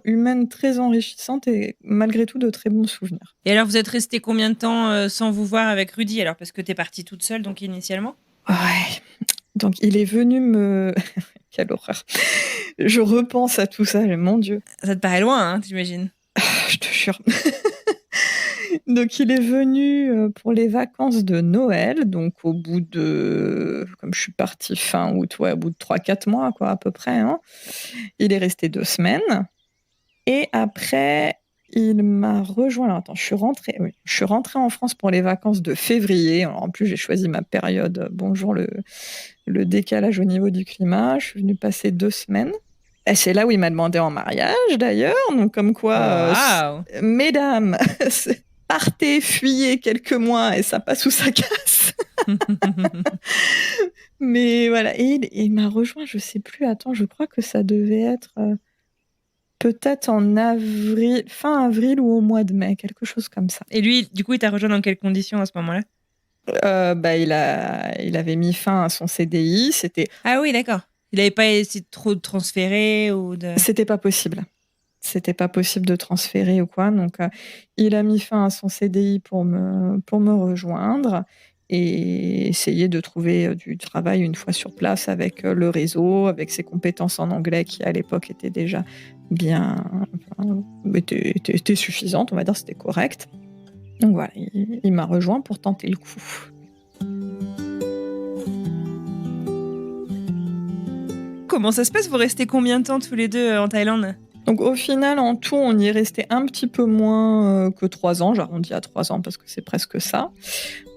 humaine très enrichissante et malgré tout de très bons souvenirs. Et alors, vous êtes resté combien de temps sans vous voir avec Rudy? Alors, parce que t'es partie toute seule, donc initialement? Ouais. Donc il est venu me... Quelle horreur. Je repense à tout ça, mon Dieu. Ça te paraît loin, hein, t'imagines? Je te jure. Donc il est venu pour les vacances de Noël, donc au bout de... Comme je suis partie fin août, ouais, au bout de 3-4 mois, quoi, à peu près. Hein. Il est resté 2 semaines. Et après, il m'a rejoint. Alors attends, je suis rentrée en France pour les vacances de février. Alors, en plus, j'ai choisi ma période. Bonjour le décalage au niveau du climat. Je suis venue passer 2 semaines. Et c'est là où il m'a demandé en mariage, d'ailleurs. Donc, comme quoi, Waouh! mesdames, partez, fuyez quelques mois et ça passe ou ça casse. Mais voilà. Et il m'a rejoint, je sais plus. Attends, je crois que ça devait être peut-être en avril, fin avril ou au mois de mai, quelque chose comme ça. Et lui, du coup, il t'a rejoint dans quelles conditions à ce moment-là? Il avait mis fin à son CDI. Ah oui, d'accord. Il n'avait pas essayé de trop de transférer ou de... C'était pas possible. C'était pas possible de transférer ou quoi. Donc, il a mis fin à son CDI pour me rejoindre et essayer de trouver du travail une fois sur place avec le réseau, avec ses compétences en anglais qui, à l'époque, étaient déjà bien... étaient suffisantes, on va dire, c'était correct. Donc voilà, il m'a rejoint pour tenter le coup. Comment ça se passe? Vous restez combien de temps tous les deux en Thaïlande? Donc au final, en tout, on y est resté un petit peu moins que 3 ans. J'arrondis à 3 ans parce que c'est presque ça.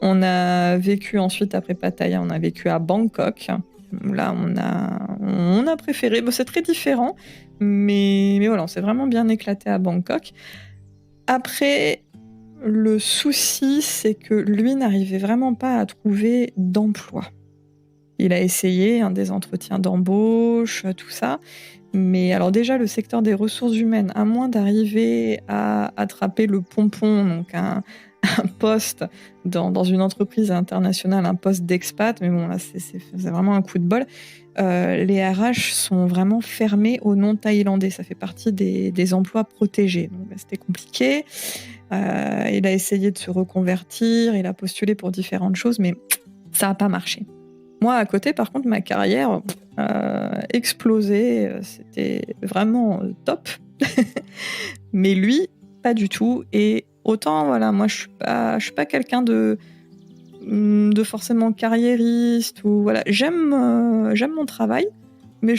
On a vécu ensuite, après Pattaya, on a vécu à Bangkok. Là, on a préféré. Bon, c'est très différent, mais voilà, on s'est vraiment bien éclaté à Bangkok. Après, le souci, c'est que lui n'arrivait vraiment pas à trouver d'emploi. Il a essayé des entretiens d'embauche, tout ça. Mais alors déjà, le secteur des ressources humaines, à moins d'arriver à attraper le pompon, donc un poste dans une entreprise internationale, un poste d'expat, mais bon, là, c'est vraiment un coup de bol. Les RH sont vraiment fermés aux non-thaïlandais. Ça fait partie des emplois protégés. Donc, c'était compliqué. Il a essayé de se reconvertir, il a postulé pour différentes choses, mais ça n'a pas marché. Moi, à côté, par contre, ma carrière explosé. C'était vraiment top. Mais lui, pas du tout. Et autant, voilà, moi, je suis pas quelqu'un de forcément carriériste ou voilà. J'aime mon travail, mais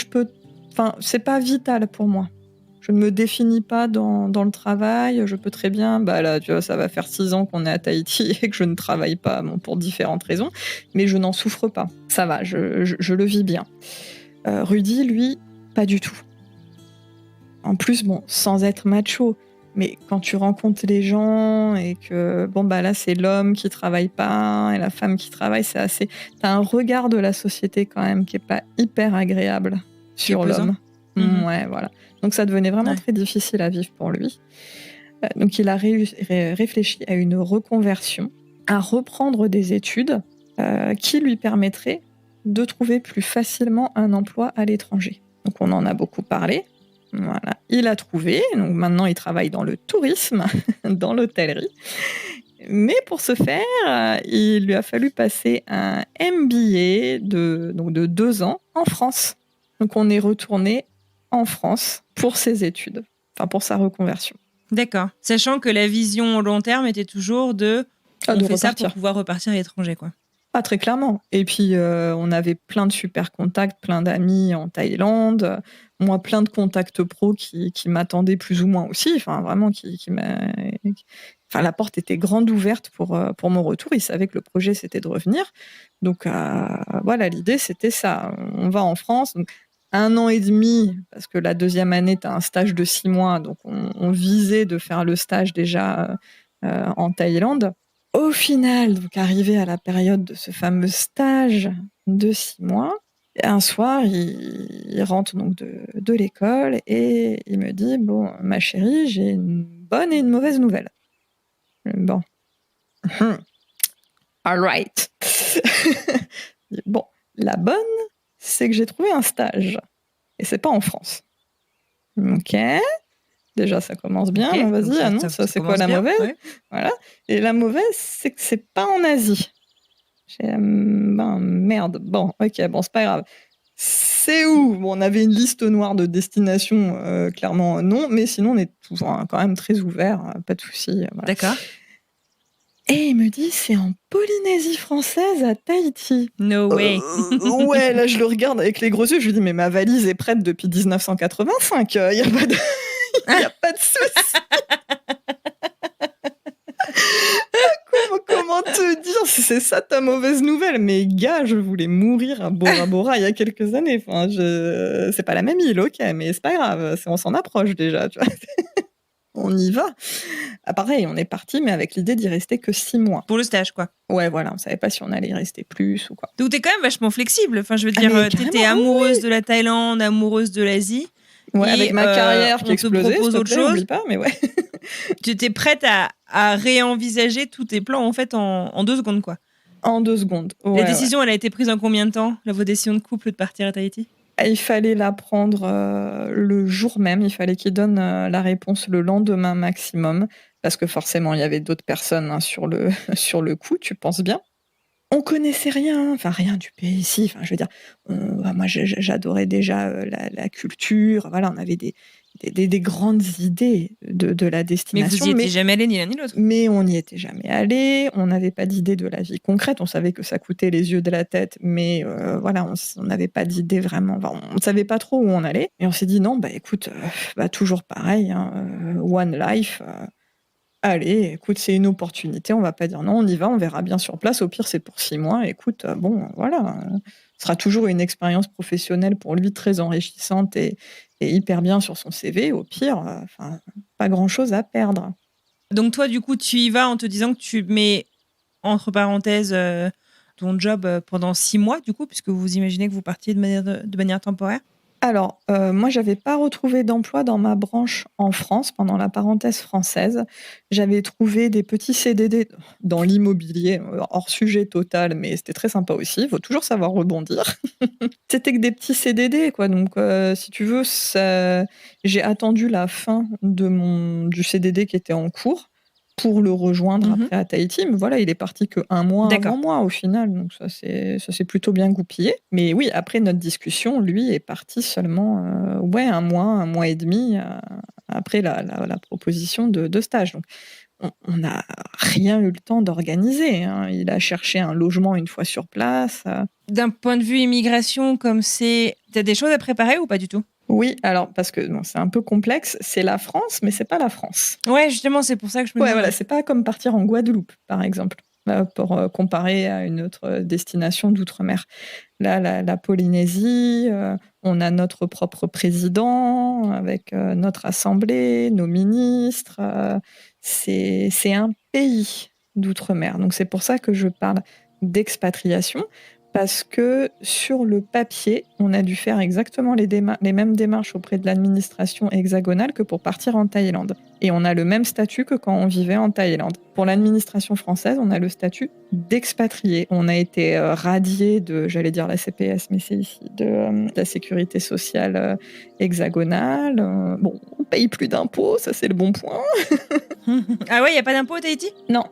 c'est pas vital pour moi. Je ne me définis pas dans le travail. Je peux très bien, là, tu vois, ça va faire 6 ans qu'on est à Tahiti et que je ne travaille pas, pour différentes raisons, mais je n'en souffre pas. Ça va, je le vis bien. Rudy, lui, pas du tout. En plus, sans être macho, mais quand tu rencontres les gens et que, là, c'est l'homme qui travaille pas et la femme qui travaille, c'est assez... T'as un regard de la société quand même qui est pas hyper agréable sur l'homme. Ouais, voilà. Donc ça devenait vraiment très difficile à vivre pour lui. Donc il a réfléchi à une reconversion, à reprendre des études qui lui permettraient de trouver plus facilement un emploi à l'étranger. Donc on en a beaucoup parlé. Voilà, il a trouvé. Donc maintenant il travaille dans le tourisme, dans l'hôtellerie. Mais pour ce faire, il lui a fallu passer un MBA de 2 ans en France. Donc on est retourné en France pour ses études, pour sa reconversion. D'accord. Sachant que la vision au long terme était toujours on fait ça pour pouvoir repartir à l'étranger, quoi. Ah, très clairement. Et puis, on avait plein de super contacts, plein d'amis en Thaïlande. Moi, plein de contacts pro qui m'attendaient plus ou moins aussi. Enfin, vraiment, Enfin, la porte était grande ouverte pour mon retour. Ils savaient que le projet, c'était de revenir. Donc, voilà, l'idée, c'était ça. On va en France. Donc, 1 an et demi, parce que la deuxième année, tu as un stage de 6 mois. Donc, on visait de faire le stage déjà en Thaïlande. Au final, donc arrivé à la période de ce fameux stage de 6 mois, un soir, il rentre donc de l'école et il me dit: «Bon, ma chérie, j'ai une bonne et une mauvaise nouvelle». Bon. All right. Bon, la bonne, c'est que j'ai trouvé un stage et c'est pas en France. OK. Déjà, ça commence bien. Ok, Bon, donc vas-y, annonce, ça c'est quoi commence la bien, mauvaise? ouais. Voilà. Et la mauvaise, c'est que c'est pas en Asie. Ben merde. Bon, ok, bon, c'est pas grave. C'est où? Bon, on avait une liste noire de destinations, clairement non, mais sinon on est toujours quand même très ouvert, pas de souci. Voilà. D'accord. Et il me dit c'est en Polynésie française à Tahiti. No way. Ouais, là je le regarde avec les gros yeux, je lui dis mais ma valise est prête depuis 1985, y a pas de, y a pas de souci. Comment te dire si c'est ça ta mauvaise nouvelle? Mais gars, je voulais mourir à Bora Bora il y a quelques années. Enfin, c'est pas la même île, ok, mais c'est pas grave, on s'en approche déjà, tu vois. On y va. Ah, pareil, on est parti, mais avec l'idée d'y rester que 6 mois. Pour le stage, quoi. Ouais, voilà, on savait pas si on allait y rester plus ou quoi. Donc t'es quand même vachement flexible. Enfin, je veux Ah, dire, mais t'étais carrément, amoureuse de la Thaïlande, amoureuse de l'Asie. ouais, Et avec ma carrière qui on te explosait, s'il propose te autre plaît, chose. oublie pas, mais ouais. Tu étais prête à réenvisager tous tes plans en fait en 2 secondes, quoi. En 2 secondes. La Ouais, ouais. décision, elle a été prise en combien de temps, votre décision de couple de partir à Tahiti? Il fallait la prendre le jour même, il fallait qu'il donne la réponse le lendemain maximum, parce que forcément, il y avait d'autres personnes sur le, sur le coup, tu penses bien. On connaissait rien, enfin rien du pays ici, enfin je veux dire, moi j'adorais déjà la culture, voilà, on avait des grandes idées de la Mais destination. vous y étiez jamais allés ni l'un ni l'autre. Mais on n'y était jamais allé, on n'avait pas d'idée de la vie concrète, on savait que ça coûtait les yeux de la tête, mais voilà, on n'avait pas d'idée vraiment, enfin, on ne savait pas trop où on allait. Et on s'est dit non, bah écoute, toujours pareil, hein, one life, allez, écoute, c'est une opportunité, on va pas dire non, on y va, on verra bien sur place, au pire c'est pour 6 mois, écoute, bon, voilà, ce sera toujours une expérience professionnelle pour lui très enrichissante et hyper bien sur son CV, au pire, pas grand-chose à perdre. Donc toi, du coup, tu y vas en te disant que tu mets entre parenthèses ton job pendant 6 mois, du coup, puisque vous imaginez que vous partiez de manière temporaire. Alors, moi, j'avais pas retrouvé d'emploi dans ma branche en France pendant la parenthèse française. J'avais trouvé des petits CDD dans l'immobilier, hors sujet total, mais c'était très sympa aussi. Il faut toujours savoir rebondir. C'était que des petits CDD, quoi. Donc, si tu veux, j'ai attendu la fin du CDD qui était en cours pour le rejoindre après à Tahiti. Mais voilà, il est parti que 1 mois D'accord. avant moi au final. Donc ça s'est plutôt bien goupillé. Mais oui, après notre discussion, lui est parti seulement 1 mois et demi après la proposition de stage. Donc on n'a rien eu le temps d'organiser, hein. Il a cherché un logement une fois sur place. D'un point de vue immigration, comme t'as des choses à préparer ou pas du tout? Oui, alors parce que bon, c'est un peu complexe, c'est la France, mais c'est pas la France. Ouais, justement, c'est pour ça que je me Ouais, demandais. voilà, c'est pas comme partir en Guadeloupe, par exemple, pour comparer à une autre destination d'outre-mer. Là, la Polynésie, on a notre propre président avec notre assemblée, nos ministres. C'est un pays d'outre-mer. Donc c'est pour ça que je parle d'expatriation. Parce que sur le papier, on a dû faire exactement les mêmes démarches auprès de l'administration hexagonale que pour partir en Thaïlande. Et on a le même statut que quand on vivait en Thaïlande. Pour l'administration française, on a le statut d'expatrié. On a été radié de, j'allais dire la CPS, mais c'est ici, de la sécurité sociale hexagonale. Bon, on paye plus d'impôts, ça c'est le bon point. Ah ouais, il n'y a pas d'impôt à Tahiti? Non.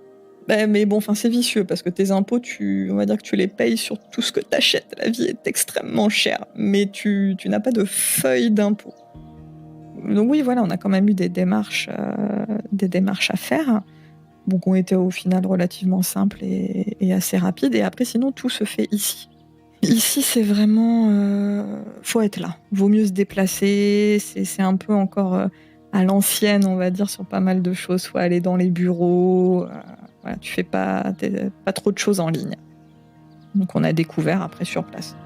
Mais bon, c'est vicieux parce que tes impôts, on va dire que tu les payes sur tout ce que tu achètes. La vie est extrêmement chère, mais tu n'as pas de feuille d'impôt. Donc oui, voilà, on a quand même eu des démarches à faire. Donc, ont été au final relativement simples et assez rapides. Et après, sinon, tout se fait ici. Ici, c'est vraiment... faut être là. Vaut mieux se déplacer. C'est un peu encore à l'ancienne, on va dire, sur pas mal de choses. Faut aller dans les bureaux. Voilà, tu fais pas trop de choses en ligne. Donc, on a découvert après sur place.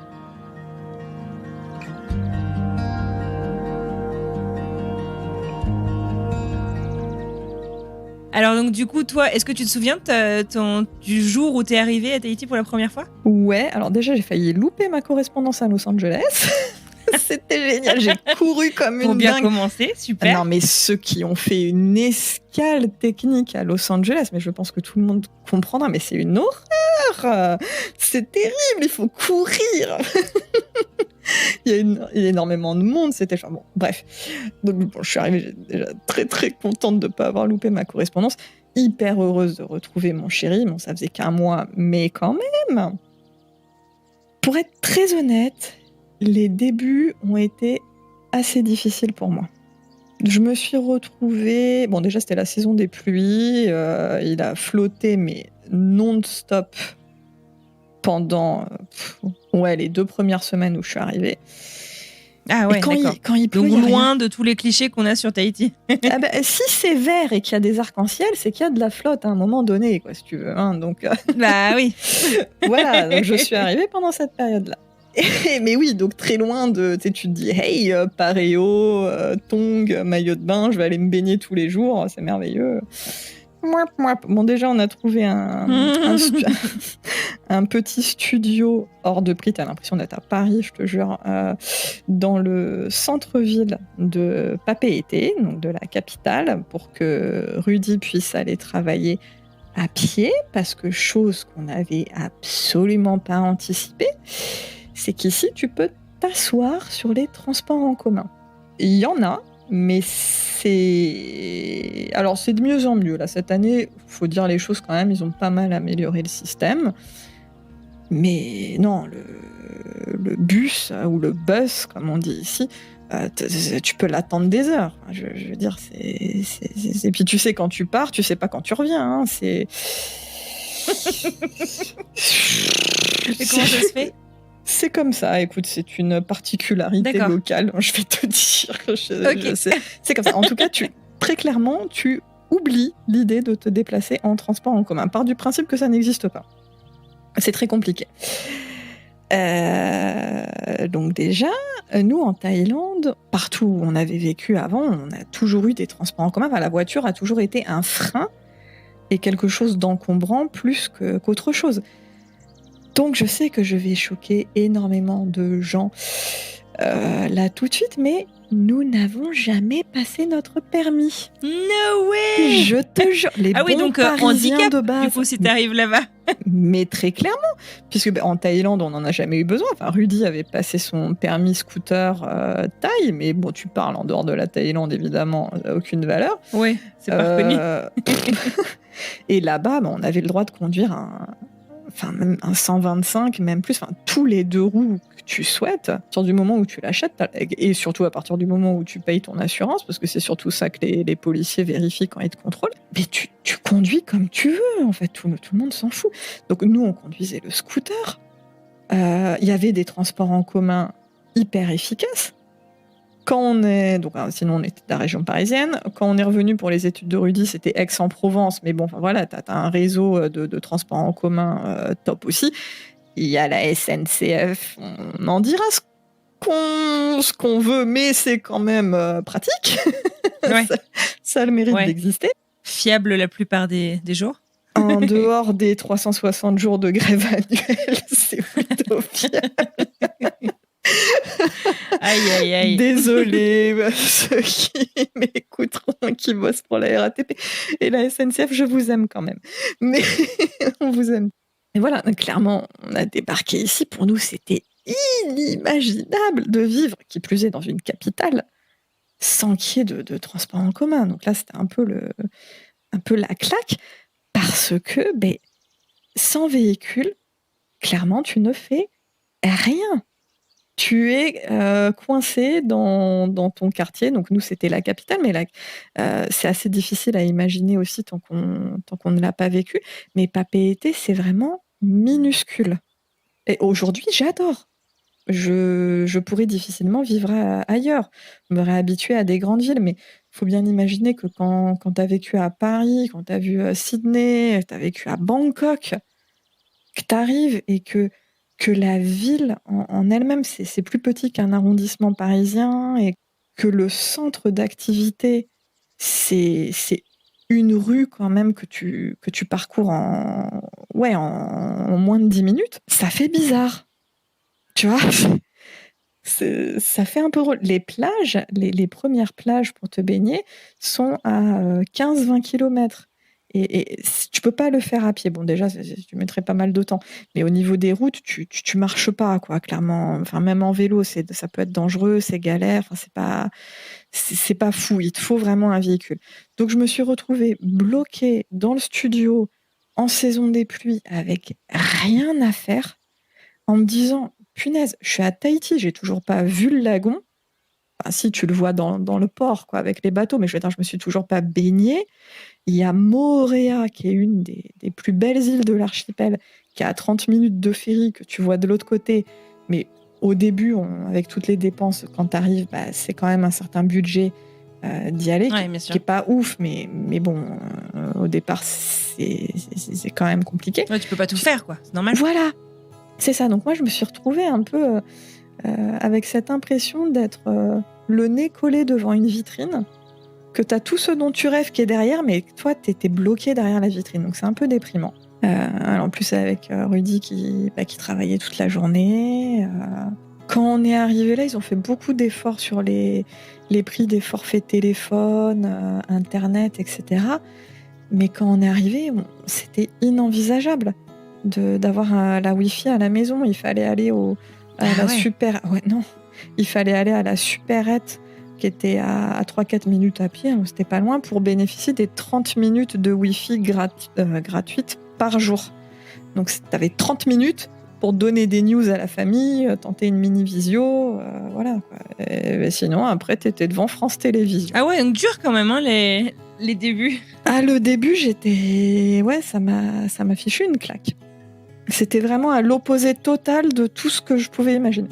Alors donc du coup, toi, est-ce que tu te souviens du jour où t'es arrivée à Tahiti pour la première fois ? Ouais, alors déjà, j'ai failli louper ma correspondance à Los Angeles. C'était génial, j'ai couru comme Pour une bien dingue. commencer, super. Non, mais ceux qui ont fait une escale technique à Los Angeles, mais je pense que tout le monde comprendra, mais c'est une horreur. C'est terrible, il faut courir. Il y a énormément de monde, c'était... Enfin bon, bref. Donc bon, je suis arrivée, j'étais déjà très très contente de ne pas avoir loupé ma correspondance. Hyper heureuse de retrouver mon chéri. Bon, ça faisait qu'1 mois, mais quand même. Pour être très honnête, les débuts ont été assez difficiles pour moi. Je me suis retrouvée... Bon, déjà, c'était la saison des pluies. Il a flotté, mais non-stop pendant les 2 premières semaines où je suis arrivée. Ah ouais, d'accord. Quand il pleut, donc loin de tous les clichés qu'on a sur Tahiti. Ah bah, si c'est vert et qu'il y a des arcs-en-ciel, c'est qu'il y a de la flotte à un moment donné, quoi, si tu veux. Hein, donc, Bah oui. voilà, donc je suis arrivée pendant cette période-là. Mais oui, donc très loin de... Tu te dis, hey, paréo, tongs, maillot de bain, je vais aller me baigner tous les jours, c'est merveilleux. Mouap, mouap. Bon, déjà, on a trouvé un petit studio hors de prix. T'as l'impression d'être à Paris, je te jure, dans le centre-ville de Papeete, donc de la capitale, pour que Rudy puisse aller travailler à pied, parce que chose qu'on n'avait absolument pas anticipée, c'est qu'ici, tu peux t'asseoir sur les transports en commun. Il y en a, mais c'est... Alors, c'est de mieux en mieux. Là, cette année, il faut dire les choses quand même, ils ont pas mal amélioré le système. Mais non, le bus, ou le bus, comme on dit ici, tu peux l'attendre des heures. Je veux dire, et puis tu sais quand tu pars, tu sais pas quand tu reviens. Hein, Et comment ça se fait ? C'est comme ça, écoute, c'est une particularité locale, je vais te dire. C'est comme ça. En tout cas, très clairement, tu oublies l'idée de te déplacer en transport en commun. Part du principe que ça n'existe pas. C'est très compliqué. Donc déjà, nous en Thaïlande, partout où on avait vécu avant, on a toujours eu des transports en commun. Enfin, la voiture a toujours été un frein et quelque chose d'encombrant plus qu'autre chose. Donc je sais que je vais choquer énormément de gens là tout de suite, mais nous n'avons jamais passé notre permis. No way! Je te jure, les bons donc Parisiens handicap, de base. Du coup, si t'arrives là-bas. Mais très clairement, puisque en Thaïlande, on n'en a jamais eu besoin. Enfin, Rudy avait passé son permis scooter Thaï, mais bon, tu parles en dehors de la Thaïlande, évidemment, ça n'a aucune valeur. Oui, c'est pas reconnu. Et là-bas, on avait le droit de conduire même un 125, même plus, tous les 2 roues que tu souhaites, à partir du moment où tu l'achètes, et surtout à partir du moment où tu payes ton assurance, parce que c'est surtout ça que les policiers vérifient quand ils te contrôlent, mais tu conduis comme tu veux, en fait, tout le monde s'en fout. Donc nous, on conduisait le scooter, il y avait des transports en commun hyper efficaces. Sinon on était de la région parisienne. Quand on est revenu pour les études de Rudy, c'était Aix-en-Provence, mais bon, voilà, t'as un réseau de transports en commun top aussi. Il y a la SNCF, on en dira ce qu'on veut, mais c'est quand même pratique. Ouais. ça a le mérite d'exister. Fiable la plupart des jours. En dehors des 360 jours de grève annuelle, c'est plutôt fiable. Aïe, aïe, aïe. Désolée, ceux qui m'écouteront, qui bossent pour la RATP et la SNCF, je vous aime quand même. Mais on vous aime. Et voilà, clairement, on a débarqué ici. Pour nous, c'était inimaginable de vivre, qui plus est dans une capitale, sans qu'il y ait de transport en commun. Donc là, c'était un peu la claque, parce que sans véhicule, clairement, tu ne fais rien. tu es coincé dans ton quartier. Donc nous, c'était la capitale, mais c'est assez difficile à imaginer aussi tant qu'on ne l'a pas vécu. Mais Papeete, c'est vraiment minuscule. Et aujourd'hui, j'adore. Je pourrais difficilement vivre ailleurs, me réhabituer à des grandes villes, mais il faut bien imaginer que quand tu as vécu à Paris, quand tu as vu Sydney, tu as vécu à Bangkok, que tu arrives et que la ville en elle-même, c'est plus petit qu'un arrondissement parisien et que le centre d'activité, c'est une rue quand même que tu parcours en moins de 10 minutes, ça fait bizarre. Tu vois, ça fait un peu drôle. Les plages, les premières plages pour te baigner sont à 15-20 km. Et tu peux pas le faire à pied. Bon, déjà, tu mettrais pas mal de temps. Mais au niveau des routes, tu marches pas, quoi, clairement. Enfin, même en vélo, ça peut être dangereux, c'est galère. Enfin, c'est pas fou. Il te faut vraiment un véhicule. Donc, je me suis retrouvée bloquée dans le studio en saison des pluies avec rien à faire en me disant, punaise, je suis à Tahiti, j'ai toujours pas vu le lagon. Enfin, si, tu le vois dans le port, quoi, avec les bateaux, mais je veux dire, je me suis toujours pas baignée. Il y a Moorea, qui est une des plus belles îles de l'archipel, qui est à 30 minutes de ferry, que tu vois de l'autre côté. Mais au début, avec toutes les dépenses, quand tu arrives, c'est quand même un certain budget d'y aller, Ouais, qui bien sûr. est pas ouf, mais bon, au départ, c'est quand même compliqué. Ouais, tu peux pas tout faire, quoi. C'est normal. Voilà, c'est ça. Donc moi, je me suis retrouvée un peu avec cette impression d'être le nez collé devant une vitrine, que tu as tout ce dont tu rêves qui est derrière, mais toi, tu étais bloqué derrière la vitrine. Donc c'est un peu déprimant. Alors, en plus, avec Rudy qui travaillait toute la journée. Quand on est arrivé là, ils ont fait beaucoup d'efforts sur les prix des forfaits téléphone, Internet, etc. Mais quand on est arrivé, c'était inenvisageable d'avoir la Wi-Fi à la maison. Il fallait aller il fallait aller à la supérette qui était à 3-4 minutes à pied, hein, c'était pas loin, pour bénéficier des 30 minutes de Wi-Fi gratuites par jour. Donc tu avais 30 minutes pour donner des news à la famille, tenter une mini-visio, voilà, quoi. Et sinon, après, tu étais devant France Télévisions. Ah ouais, donc dur quand même, hein, les débuts. Ah, le début, ouais, ça m'a fichu une claque. C'était vraiment à l'opposé total de tout ce que je pouvais imaginer.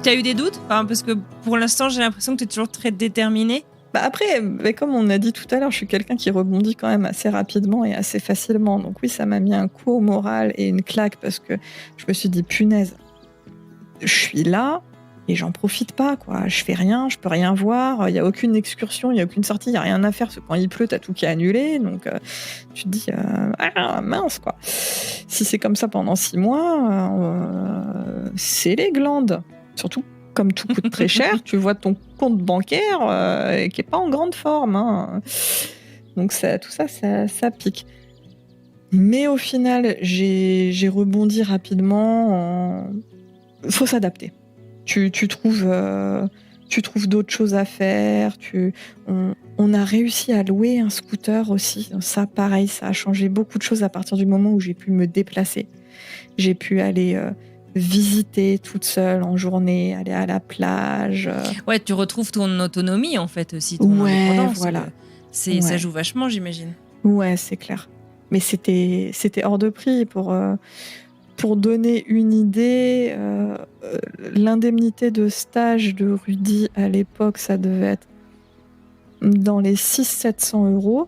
Tu as eu des doutes, parce que pour l'instant, j'ai l'impression que tu es toujours très déterminée. Après, comme on a dit tout à l'heure, je suis quelqu'un qui rebondit quand même assez rapidement et assez facilement. Donc oui, ça m'a mis un coup au moral et une claque parce que je me suis dit, punaise, je suis là et j'en profite pas, quoi. Je fais rien, je peux rien voir, il n'y a aucune excursion, il n'y a aucune sortie, il n'y a rien à faire parce que quand il pleut, t'as tout qui est annulé. Donc tu te dis, mince, quoi. Si c'est comme ça pendant 6 mois, c'est les glandes. Surtout, comme tout coûte très cher, tu vois ton compte bancaire qui est pas en grande forme, hein. Donc tout ça pique. Mais au final, j'ai rebondi rapidement. Faut s'adapter. Tu trouves d'autres choses à faire. On a réussi à louer un scooter aussi. Ça, pareil, ça a changé beaucoup de choses à partir du moment où j'ai pu me déplacer. J'ai pu aller visiter toute seule en journée, aller à la plage. Ouais, tu retrouves ton autonomie en fait aussi, ton indépendance. Voilà. Ça joue vachement, j'imagine. Ouais, c'est clair. Mais c'était hors de prix. Pour donner une idée, l'indemnité de stage de Rudy à l'époque, ça devait être dans les 600-700 €.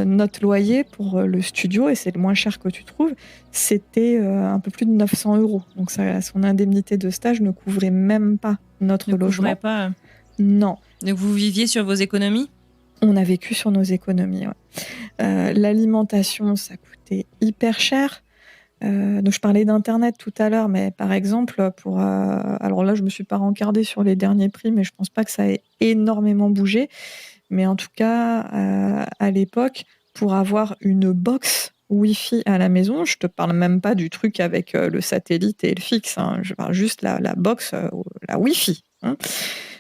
Notre loyer pour le studio, et c'est le moins cher que tu trouves, c'était un peu plus de 900 €. Donc son indemnité de stage ne couvrait même pas notre logement. Ne couvrait pas. Non. Donc vous viviez sur vos économies ? On a vécu sur nos économies, ouais. L'alimentation, ça coûtait hyper cher. Donc je parlais d'internet tout à l'heure, mais par exemple alors là je me suis pas rencardée sur les derniers prix, mais je pense pas que ça ait énormément bougé. Mais en tout cas, à l'époque, pour avoir une box Wi-Fi à la maison, je te parle même pas du truc avec le satellite et le fixe, hein, je parle juste la box, la Wi-Fi, hein.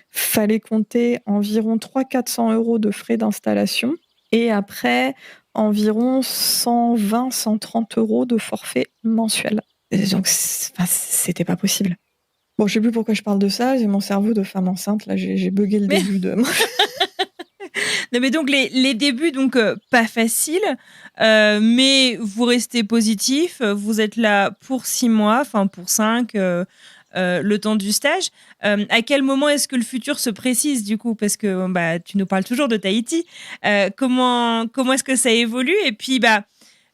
Fallait compter environ 300-400 € de frais d'installation. Et après, environ 120-130 euros de forfait mensuel. Et donc, c'était pas possible. Bon, je sais plus pourquoi je parle de ça. J'ai mon cerveau de femme enceinte. Là, j'ai bugué le début de... Non, mais donc les débuts, donc pas faciles, mais vous restez positif. Vous êtes là pour 6 mois, enfin pour 5, le temps du stage. À quel moment est-ce que le futur se précise du coup? Parce que bah, tu nous parles toujours de Tahiti. Comment est-ce que ça évolue? Et puis bah,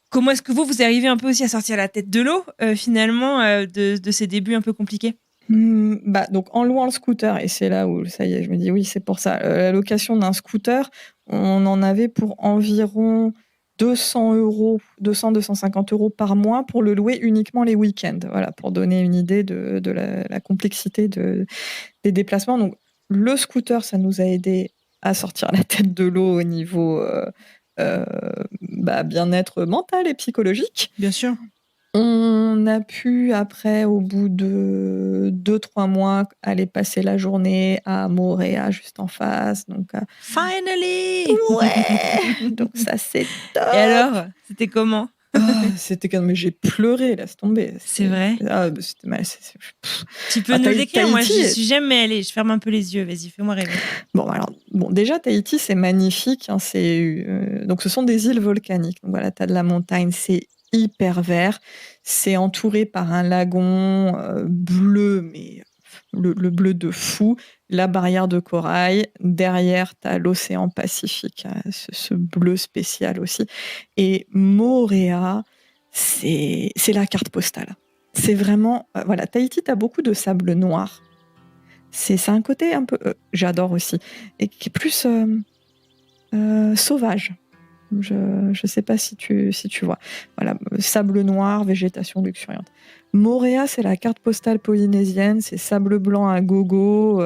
comment est-ce que vous arrivez un peu aussi à sortir la tête de l'eau finalement de ces débuts un peu compliqués? Donc en louant le scooter, et c'est là où ça y est, je me dis oui, c'est pour ça. La location d'un scooter, on en avait pour environ 200 euros, 200-250 euros par mois pour le louer uniquement les week-ends. Voilà, pour donner une idée de la complexité des déplacements. Donc le scooter, ça nous a aidé à sortir la tête de l'eau au niveau bien-être mental et psychologique. Bien sûr. On a pu, après, au bout de 2-3 mois, aller passer la journée à Moorea, juste en face. Donc, Finally! ouais! Donc ça, c'est top! Et alors, c'était comment? C'était quand même... J'ai pleuré, laisse tomber. C'est vrai? C'était mal. Tu peux nous le décrire? Moi, j'y suis jamais allée. Je ferme un peu les yeux. Vas-y, fais-moi rêver. Bon, déjà, Tahiti, c'est magnifique. Hein, donc, ce sont des îles volcaniques. Donc, voilà, tu as de la montagne, c'est hyper vert. C'est entouré par un lagon bleu, mais le bleu de fou. La barrière de corail. Derrière, tu as l'océan Pacifique, ce bleu spécial aussi. Et Moorea, c'est la carte postale. C'est vraiment... voilà, Tahiti, tu as beaucoup de sable noir. C'est un côté un peu... j'adore aussi. Et qui est plus sauvage. Je sais pas si tu vois. Voilà, sable noir, végétation luxuriante. Moorea, c'est la carte postale polynésienne, c'est sable blanc à gogo.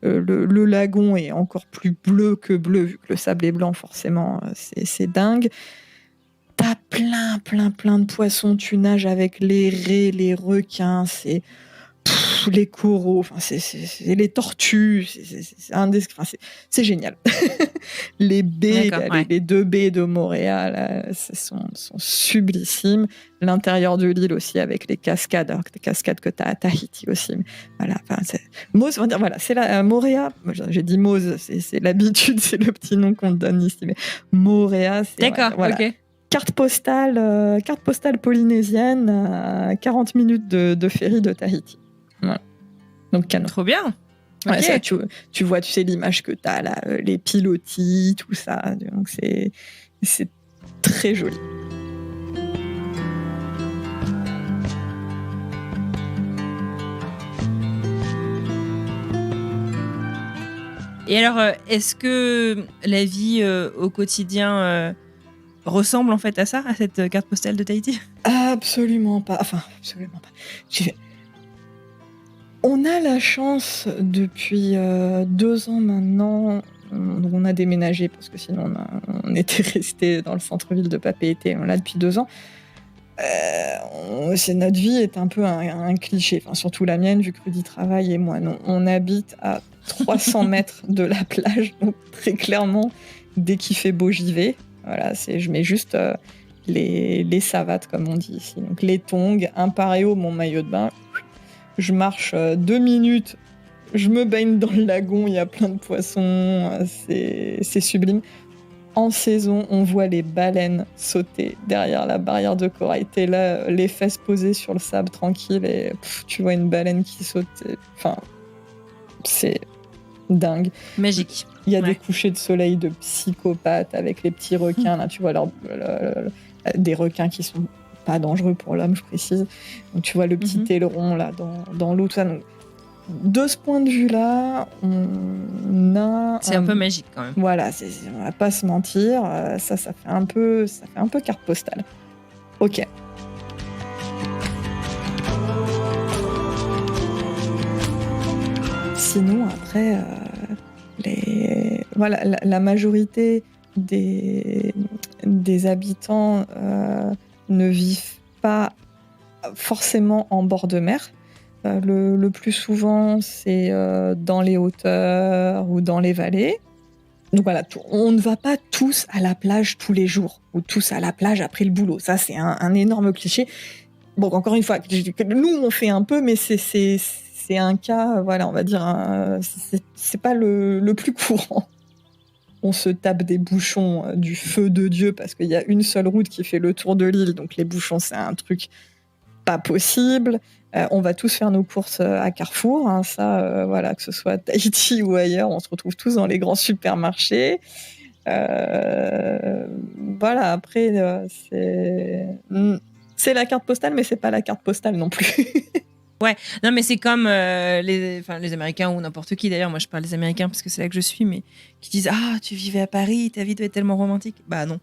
Le lagon est encore plus bleu que bleu, vu que le sable est blanc, forcément, c'est dingue. T'as plein de poissons, tu nages avec les raies, les requins, les coraux, enfin, c'est les tortues, c'est génial. Les baies, les 2 baies de Montréal, sont sublissimes. L'intérieur de l'île aussi, avec les cascades, alors que les cascades que tu as à Tahiti aussi. Voilà, Mose, on va dire, voilà, c'est la Moorea. J'ai dit Mose, c'est l'habitude, c'est le petit nom qu'on te donne ici, mais Moorea, c'est... D'accord, voilà. ok. Carte postale polynésienne, 40 minutes de ferry de Tahiti. Voilà. Donc canon. Trop bien. Ouais, okay. Ça, tu vois, tu sais l'image que t'as là, les pilotis, tout ça. Donc c'est très joli. Et alors, est-ce que la vie au quotidien ressemble en fait à ça, à cette carte postale de Tahiti? Absolument pas. Enfin, absolument pas. On a la chance, depuis 2 ans maintenant, on a déménagé parce que sinon on était resté dans le centre-ville de Papeete. On l'a depuis 2 ans. Notre vie est un peu un cliché, enfin, surtout la mienne, vu que Rudy travaille et moi non. On habite à 300 mètres de la plage, donc très clairement, dès qu'il fait beau, j'y vais. Voilà, je mets juste les savates, comme on dit ici. Donc les tongs, un pareo, mon maillot de bain. Je marche 2 minutes, je me baigne dans le lagon, il y a plein de poissons, c'est sublime. En saison, on voit les baleines sauter derrière la barrière de corail. T'es là, les fesses posées sur le sable, tranquille, et tu vois une baleine qui saute. Enfin, c'est dingue. Magique. Il y a des couchers de soleil de psychopathes avec les petits requins. Là, tu vois des requins qui sont pas dangereux pour l'homme, je précise. Donc, tu vois le petit aileron là dans l'eau, tout ça. Donc, de ce point de vue-là, on a... C'est un peu magique quand même. Voilà, on va pas se mentir, ça fait un peu carte postale. Ok. Sinon, après, la majorité des habitants ne vivent pas forcément en bord de mer. Le plus souvent, c'est dans les hauteurs ou dans les vallées. Donc voilà, on ne va pas tous à la plage tous les jours ou tous à la plage après le boulot. Ça, c'est un énorme cliché. Bon, encore une fois, nous, on fait un peu, mais c'est un cas, voilà, on va dire, c'est pas le plus courant. On se tape des bouchons du feu de Dieu parce qu'il y a une seule route qui fait le tour de l'île, donc les bouchons, c'est un truc pas possible. On va tous faire nos courses à Carrefour, hein, ça, voilà, que ce soit à Tahiti ou ailleurs, on se retrouve tous dans les grands supermarchés. Voilà, après, c'est la carte postale, mais c'est pas la carte postale non plus. Ouais, non, mais c'est comme les Américains ou n'importe qui d'ailleurs. Moi, je parle des Américains parce que c'est là que je suis, mais qui disent ah, tu vivais à Paris, ta vie doit être tellement romantique. Bah non.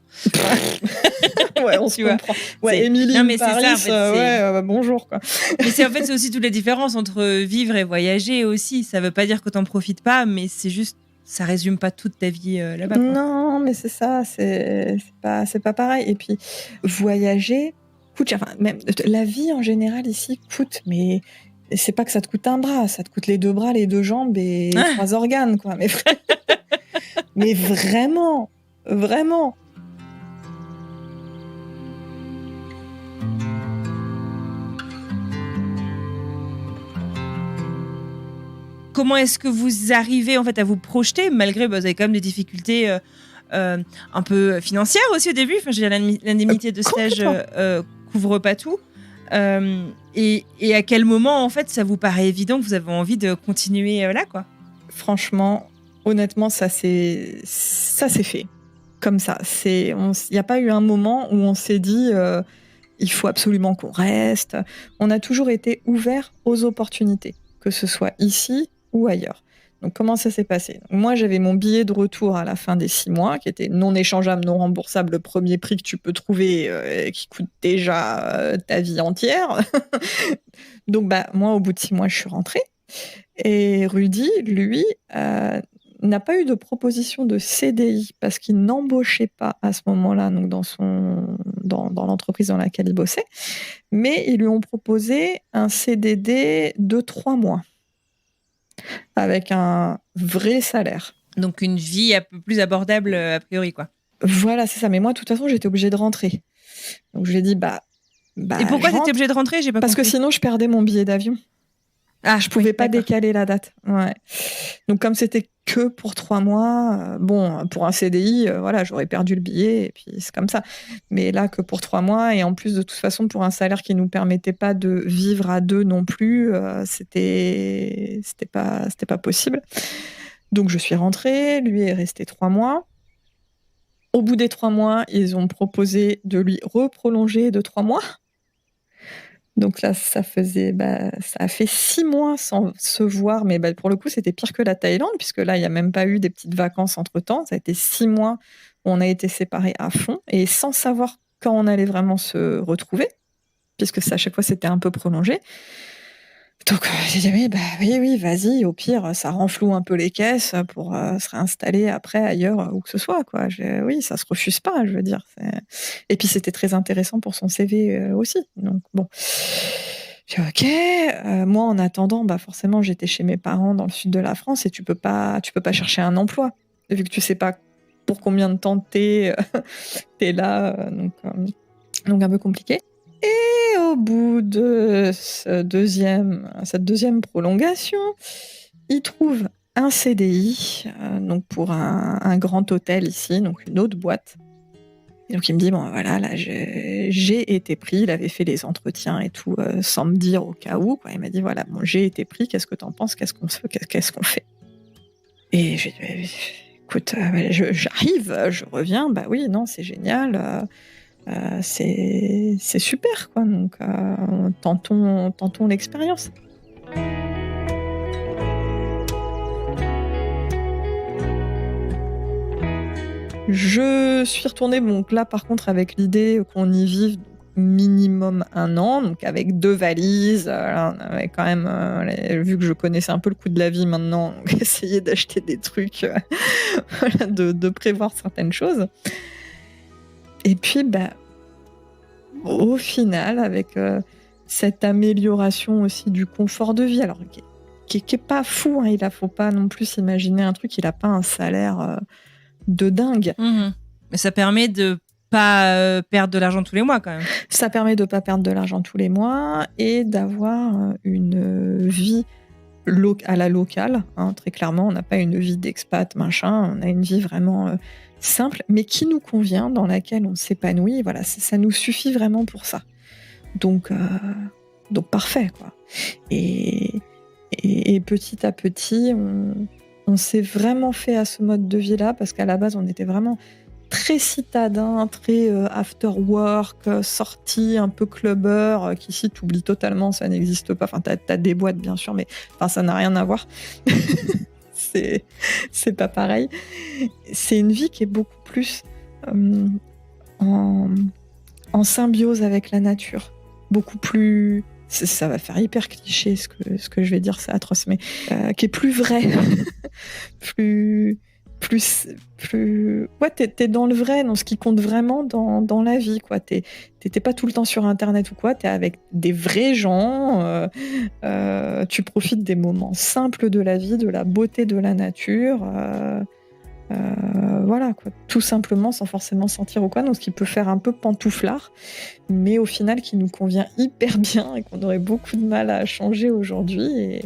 Ouais, on se comprend. Ouais, Émilie, non, mais Paris, c'est ça, en fait, ouais, bonjour quoi. Mais c'est aussi toute la différence entre vivre et voyager aussi. Ça veut pas dire que t'en profites pas, mais c'est juste, ça résume pas toute ta vie là-bas, quoi. Non, mais c'est ça, c'est pas pareil. Et puis voyager coûte, enfin même la vie en général ici coûte, mais c'est pas que ça te coûte un bras, ça te coûte les 2 bras, les 2 jambes et 3 organes, quoi. Mais vraiment, vraiment. Comment est-ce que vous arrivez en fait à vous projeter malgré vous avez quand même des difficultés un peu financières aussi au début. Enfin, je veux dire, l'indemnité de stage couvre pas tout. Et à quel moment en fait ça vous paraît évident que vous avez envie de continuer là, quoi? Franchement, honnêtement, ça s'est fait comme ça. Il n'y a pas eu un moment où on s'est dit il faut absolument qu'on reste. On a toujours été ouvert aux opportunités, que ce soit ici ou ailleurs. Donc comment ça s'est passé? Moi, j'avais mon billet de retour à la fin des 6 mois, qui était non échangeable, non remboursable, le premier prix que tu peux trouver, qui coûte déjà ta vie entière. Donc moi, au bout de 6 mois, je suis rentrée. Et Rudy, lui, n'a pas eu de proposition de CDI parce qu'il n'embauchait pas à ce moment-là, donc dans l'entreprise dans laquelle il bossait, mais ils lui ont proposé un CDD de 3 mois avec un vrai salaire. Donc une vie un peu plus abordable a priori, quoi. Voilà, c'est ça. Mais moi, de toute façon, j'étais obligée de rentrer. Donc je lui ai dit, et pourquoi t'étais obligée de rentrer? J'ai pas Parce compris. que sinon, je perdais mon billet d'avion. Ah, je pouvais pas décaler la date. Ouais. Donc comme c'était que pour 3 mois, bon, pour un CDI, voilà, j'aurais perdu le billet et puis c'est comme ça. Mais là, que pour 3 mois et en plus de toute façon pour un salaire qui nous permettait pas de vivre à 2 non plus, c'était pas possible. Donc je suis rentrée, lui est resté 3 mois. Au bout des 3 mois, ils ont proposé de lui reprolonger de 3 mois. Donc là, ça a fait 6 mois sans se voir, mais pour le coup, c'était pire que la Thaïlande, puisque là, il n'y a même pas eu des petites vacances entre-temps. Ça a été 6 mois où on a été séparés à fond, et sans savoir quand on allait vraiment se retrouver, puisque à chaque fois, c'était un peu prolongé. Donc j'ai dit oui, vas-y, au pire, ça renfloue un peu les caisses pour se réinstaller après ailleurs, où que ce soit, quoi. Oui, ça se refuse pas, je veux dire. Et puis c'était très intéressant pour son CV aussi. Donc bon, j'ai dit, ok. Moi, en attendant, forcément, j'étais chez mes parents dans le sud de la France et tu peux pas chercher un emploi vu que tu sais pas pour combien de temps t'es là, donc un peu compliqué. Et au bout de cette deuxième prolongation, il trouve un CDI donc pour un grand hôtel ici, donc une autre boîte. Et donc il me dit bon voilà, là j'ai été pris. Il avait fait les entretiens et tout sans me dire au cas où, quoi. Il m'a dit voilà, bon, j'ai été pris. Qu'est-ce que t'en penses? Qu'est-ce qu'on fait? Et j'ai dit écoute, j'arrive, je reviens. Bah oui, non, c'est génial. C'est super, quoi. Donc, tentons l'expérience. Je suis retournée, donc là, par contre, avec l'idée qu'on y vive minimum 1 an, donc avec 2 valises. On avait quand même, vu que je connaissais un peu le coût de la vie maintenant, donc essayer d'acheter des trucs, voilà, de prévoir certaines choses. Et puis, au final, avec cette amélioration aussi du confort de vie, alors qui est pas fou, hein, il ne faut pas non plus s'imaginer un truc, il n'a pas un salaire de dingue. Mais ça permet de pas perdre de l'argent tous les mois quand même. Ça permet de pas perdre de l'argent tous les mois et d'avoir une vie à la locale, hein, très clairement. On n'a pas une vie d'expat, machin. On a une vie vraiment simple, mais qui nous convient, dans laquelle on s'épanouit. Voilà, ça nous suffit vraiment pour ça. Donc parfait, quoi. Et petit à petit, on s'est vraiment fait à ce mode de vie-là, parce qu'à la base, on était vraiment très citadin, très after work, sorti, un peu clubbeur, qu'ici, t'oublies totalement, ça n'existe pas. Enfin, t'as des boîtes, bien sûr, mais ça n'a rien à voir. C'est pas pareil. C'est une vie qui est beaucoup plus en symbiose avec la nature. Beaucoup plus... Ça va faire hyper cliché ce que je vais dire, c'est atroce, mais qui est plus vrai. plus... Ouais, t'es dans le vrai, dans ce qui compte vraiment dans la vie, quoi. T'es pas tout le temps sur Internet ou quoi, t'es avec des vrais gens, tu profites des moments simples de la vie, de la beauté de la nature, voilà, quoi. Tout simplement, sans forcément sentir ou quoi, donc ce qui peut faire un peu pantouflard, mais au final qui nous convient hyper bien et qu'on aurait beaucoup de mal à changer aujourd'hui.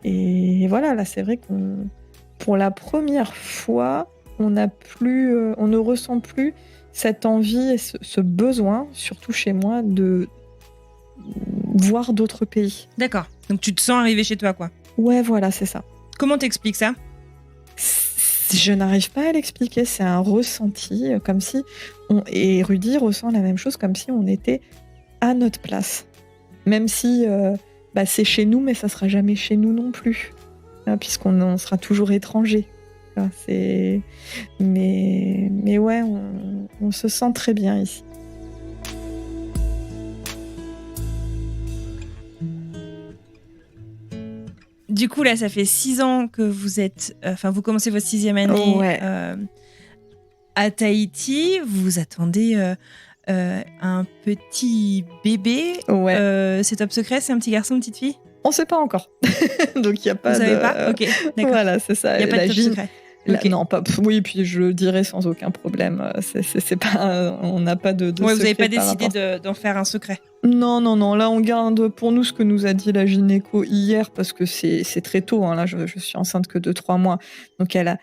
Et voilà, là, c'est vrai qu'on... Pour la première fois, on ne ressent plus cette envie et ce besoin, surtout chez moi, de voir d'autres pays. D'accord. Donc tu te sens arriver chez toi, quoi. Ouais, voilà, c'est ça. Comment t'expliques ça ? Je n'arrive pas à l'expliquer, c'est un ressenti, comme si... Et Rudy ressent la même chose, comme si on était à notre place. Même si c'est chez nous, mais ça sera jamais chez nous non plus. Puisqu'on sera toujours étranger. Mais ouais, on se sent très bien ici. Du coup, là, ça fait 6 ans que vous êtes... vous commencez votre 6e année Ouais. À Tahiti. Vous attendez un petit bébé. Ouais. C'est top secret, c'est un petit garçon, une petite fille ? On ne sait pas encore. Donc, il n'y a pas Vous savez pas ? Ok, d'accord. Voilà, c'est ça. Il n'y a pas de top secret. Okay. Non, pas. Oui, puis je le dirai sans aucun problème. C'est pas. On n'a pas de ouais, secret. Vous n'avez pas décidé d'en faire un secret. Non. Là, on garde pour nous ce que nous a dit la gynéco hier, parce que c'est très tôt. Hein, là, je suis enceinte que de 3 mois. Donc, elle a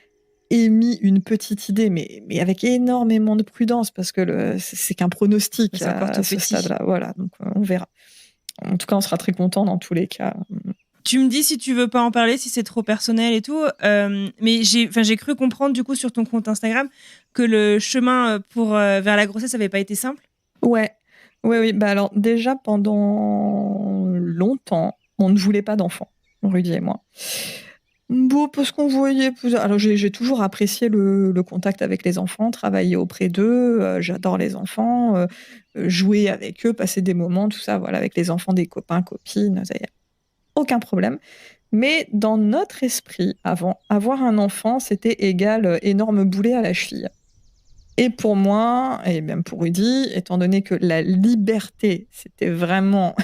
émis une petite idée, mais avec énormément de prudence, parce que c'est qu'un pronostic à ce stade-là. Voilà, donc on verra. En tout cas, on sera très contents dans tous les cas. Tu me dis si tu veux pas en parler, si c'est trop personnel et tout. Mais j'ai cru comprendre du coup sur ton compte Instagram que le chemin vers la grossesse n'avait pas été simple. Ouais. Oui. Alors déjà, pendant longtemps, on ne voulait pas d'enfants, Rudy et moi. Bon, parce qu'on voyait... Alors, j'ai toujours apprécié le contact avec les enfants, travailler auprès d'eux. J'adore les enfants, jouer avec eux, passer des moments, tout ça, voilà, avec les enfants des copains, copines, ça y est, aucun problème. Mais dans notre esprit, avant, avoir un enfant, c'était égal énorme boulet à la cheville. Et pour moi, et même pour Rudy, étant donné que la liberté, c'était vraiment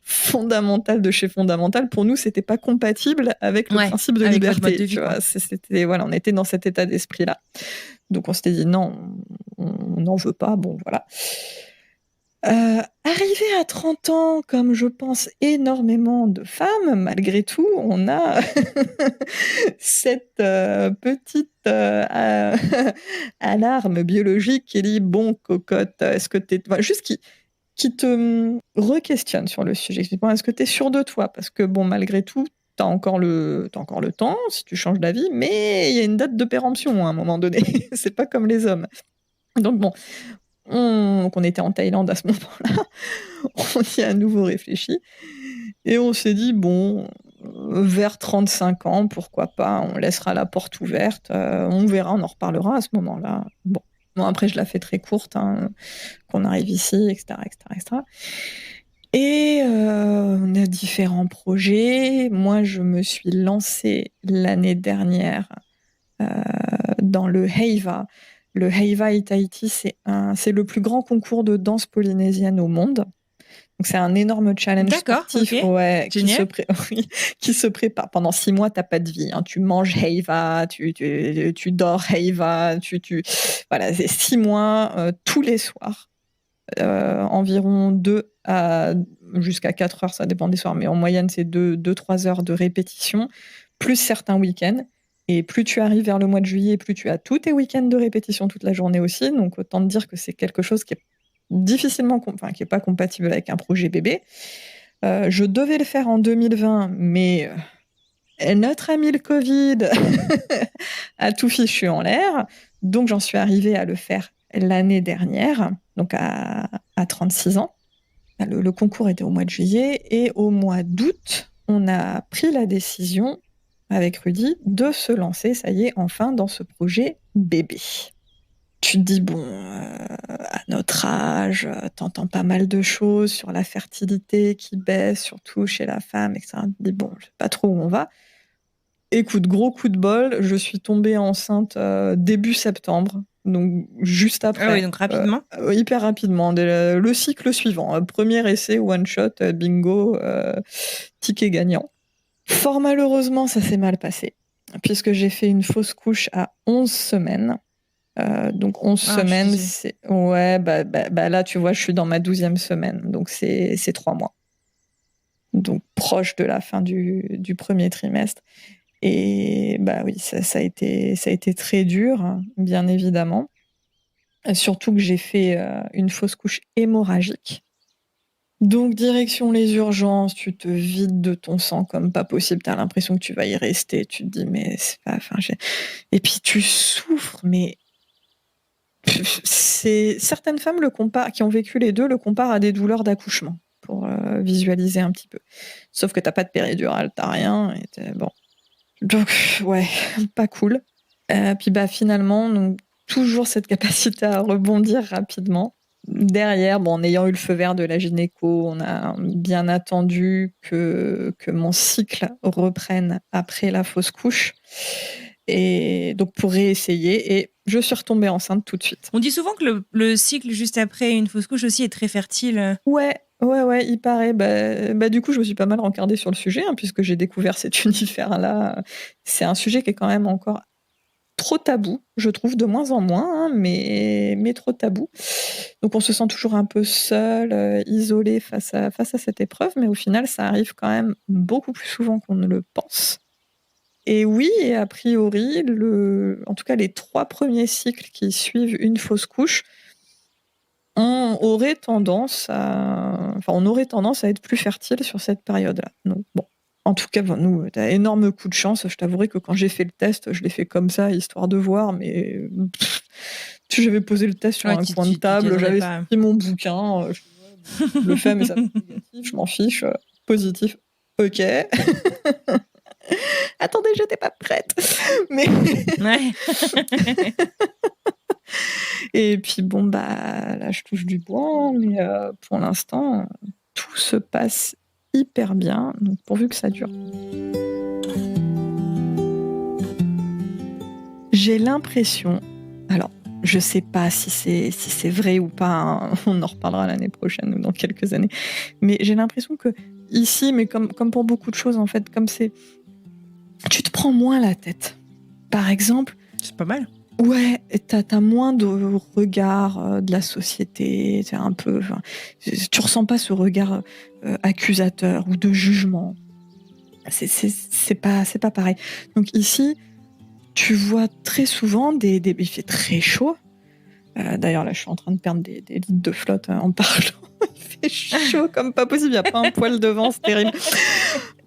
fondamental de chez fondamental, pour nous, c'était pas compatible avec le principe de liberté. Tu vois, on était dans cet état d'esprit-là. Donc on s'était dit non, on n'en veut pas. Bon, voilà. Arrivé à 30 ans, comme je pense énormément de femmes, malgré tout, on a cette petite alarme biologique qui dit bon, cocotte, est-ce que t'es... juste qui te re-questionne sur le sujet. Est-ce que t'es sûre de toi ? Parce que bon, malgré tout, t'as encore le temps si tu changes d'avis, mais il y a une date de péremption à un moment donné. C'est pas comme les hommes. Donc bon. Donc on était en Thaïlande à ce moment-là, on y a à nouveau réfléchi, et on s'est dit, bon, vers 35 ans, pourquoi pas, on laissera la porte ouverte, on verra, on en reparlera à ce moment-là. Bon, après je la fais très courte, hein, qu'on arrive ici, etc. Et on a différents projets. Moi, je me suis lancée l'année dernière dans le Heiva. Le Heiva à Tahiti, c'est le plus grand concours de danse polynésienne au monde. Donc, c'est un énorme challenge D'accord, sportif ok. ouais, Génial. oui, qui se prépare. Pendant 6 mois, tu n'as pas de vie. Hein. Tu manges Heiva, tu dors Heiva. Voilà, c'est 6 mois tous les soirs. Environ 2 à jusqu'à 4 heures, ça dépend des soirs, mais en moyenne, c'est 2-3 heures de répétition, plus certains week-ends. Et plus tu arrives vers le mois de juillet, plus tu as tous tes week-ends de répétition toute la journée aussi. Donc, autant te dire que c'est quelque chose qui est difficilement, qui est pas compatible avec un projet bébé. Je devais le faire en 2020, mais notre ami le Covid a tout fichu en l'air. Donc, j'en suis arrivée à le faire l'année dernière, donc à 36 ans. Le concours était au mois de juillet et au mois d'août, on a pris la décision avec Rudy de se lancer, ça y est, enfin, dans ce projet bébé. Tu te dis, bon, à notre âge, t'entends pas mal de choses sur la fertilité qui baisse, surtout chez la femme, etc. Tu te dis, bon, je sais pas trop où on va. Écoute, gros coup de bol, je suis tombée enceinte début septembre, donc juste après. Ah oui, donc rapidement. Hyper rapidement. Le cycle suivant. Premier essai, one shot, bingo, ticket gagnant. Fort malheureusement, ça s'est mal passé, puisque j'ai fait une fausse couche à 11 semaines. Donc 11 semaines, c'est... Ouais, là, tu vois, je suis dans ma 12e semaine, donc c'est 3 mois. Donc proche de la fin du premier trimestre. Et oui, ça a été très dur, hein, bien évidemment. Surtout que j'ai fait une fausse couche hémorragique. Donc, direction les urgences, tu te vides de ton sang comme pas possible. Tu as l'impression que tu vas y rester. Tu te dis, mais c'est pas... Et puis, tu souffres, mais... Certaines femmes qui ont vécu les deux le comparent à des douleurs d'accouchement, pour visualiser un petit peu. Sauf que t'as pas de péridurale, t'as rien. Bon. Donc, ouais, pas cool. Puis finalement, donc, toujours cette capacité à rebondir rapidement. Derrière, en ayant eu le feu vert de la gynéco, on a bien attendu que mon cycle reprenne après la fausse couche. Et donc, pour réessayer, et je suis retombée enceinte tout de suite. On dit souvent que le cycle juste après une fausse couche aussi est très fertile. Ouais, il paraît. Du coup, je me suis pas mal rencardée sur le sujet, hein, puisque j'ai découvert cet univers-là. C'est un sujet qui est quand même encore trop tabou, je trouve, de moins en moins, hein, mais trop tabou. Donc on se sent toujours un peu seul, isolé face à cette épreuve, mais au final, ça arrive quand même beaucoup plus souvent qu'on ne le pense. Et oui, et a priori, en tout cas les 3 premiers cycles qui suivent une fausse couche, on aurait tendance à être plus fertile sur cette période-là. Donc bon. En tout cas, nous, t'as énorme coup de chance. Je t'avouerai que quand j'ai fait le test, je l'ai fait comme ça, histoire de voir, mais j'avais posé le test sur un coin de table, j'avais sorti mon bouquin, je le fais, mais ça fait négatif, je m'en fiche. Positif, ok. Attendez, j'étais pas prête. Mais... Ouais. Et puis là, je touche du bois, mais pour l'instant, tout se passe hyper bien, donc pourvu que ça dure. J'ai l'impression, alors je sais pas si c'est vrai ou pas, hein, on en reparlera l'année prochaine ou dans quelques années, mais j'ai l'impression que ici, mais comme pour beaucoup de choses en fait, comme c'est, tu te prends moins la tête. Par exemple, c'est pas mal. Ouais, t'as moins de regard de la société, c'est un peu, tu ressens pas ce regard accusateur ou de jugement. C'est pas pareil. Donc ici, tu vois très souvent il fait très chaud. D'ailleurs là, je suis en train de perdre des litres de flotte en parlant. Il fait chaud comme pas possible. Il y a pas un poil de vent, c'est terrible.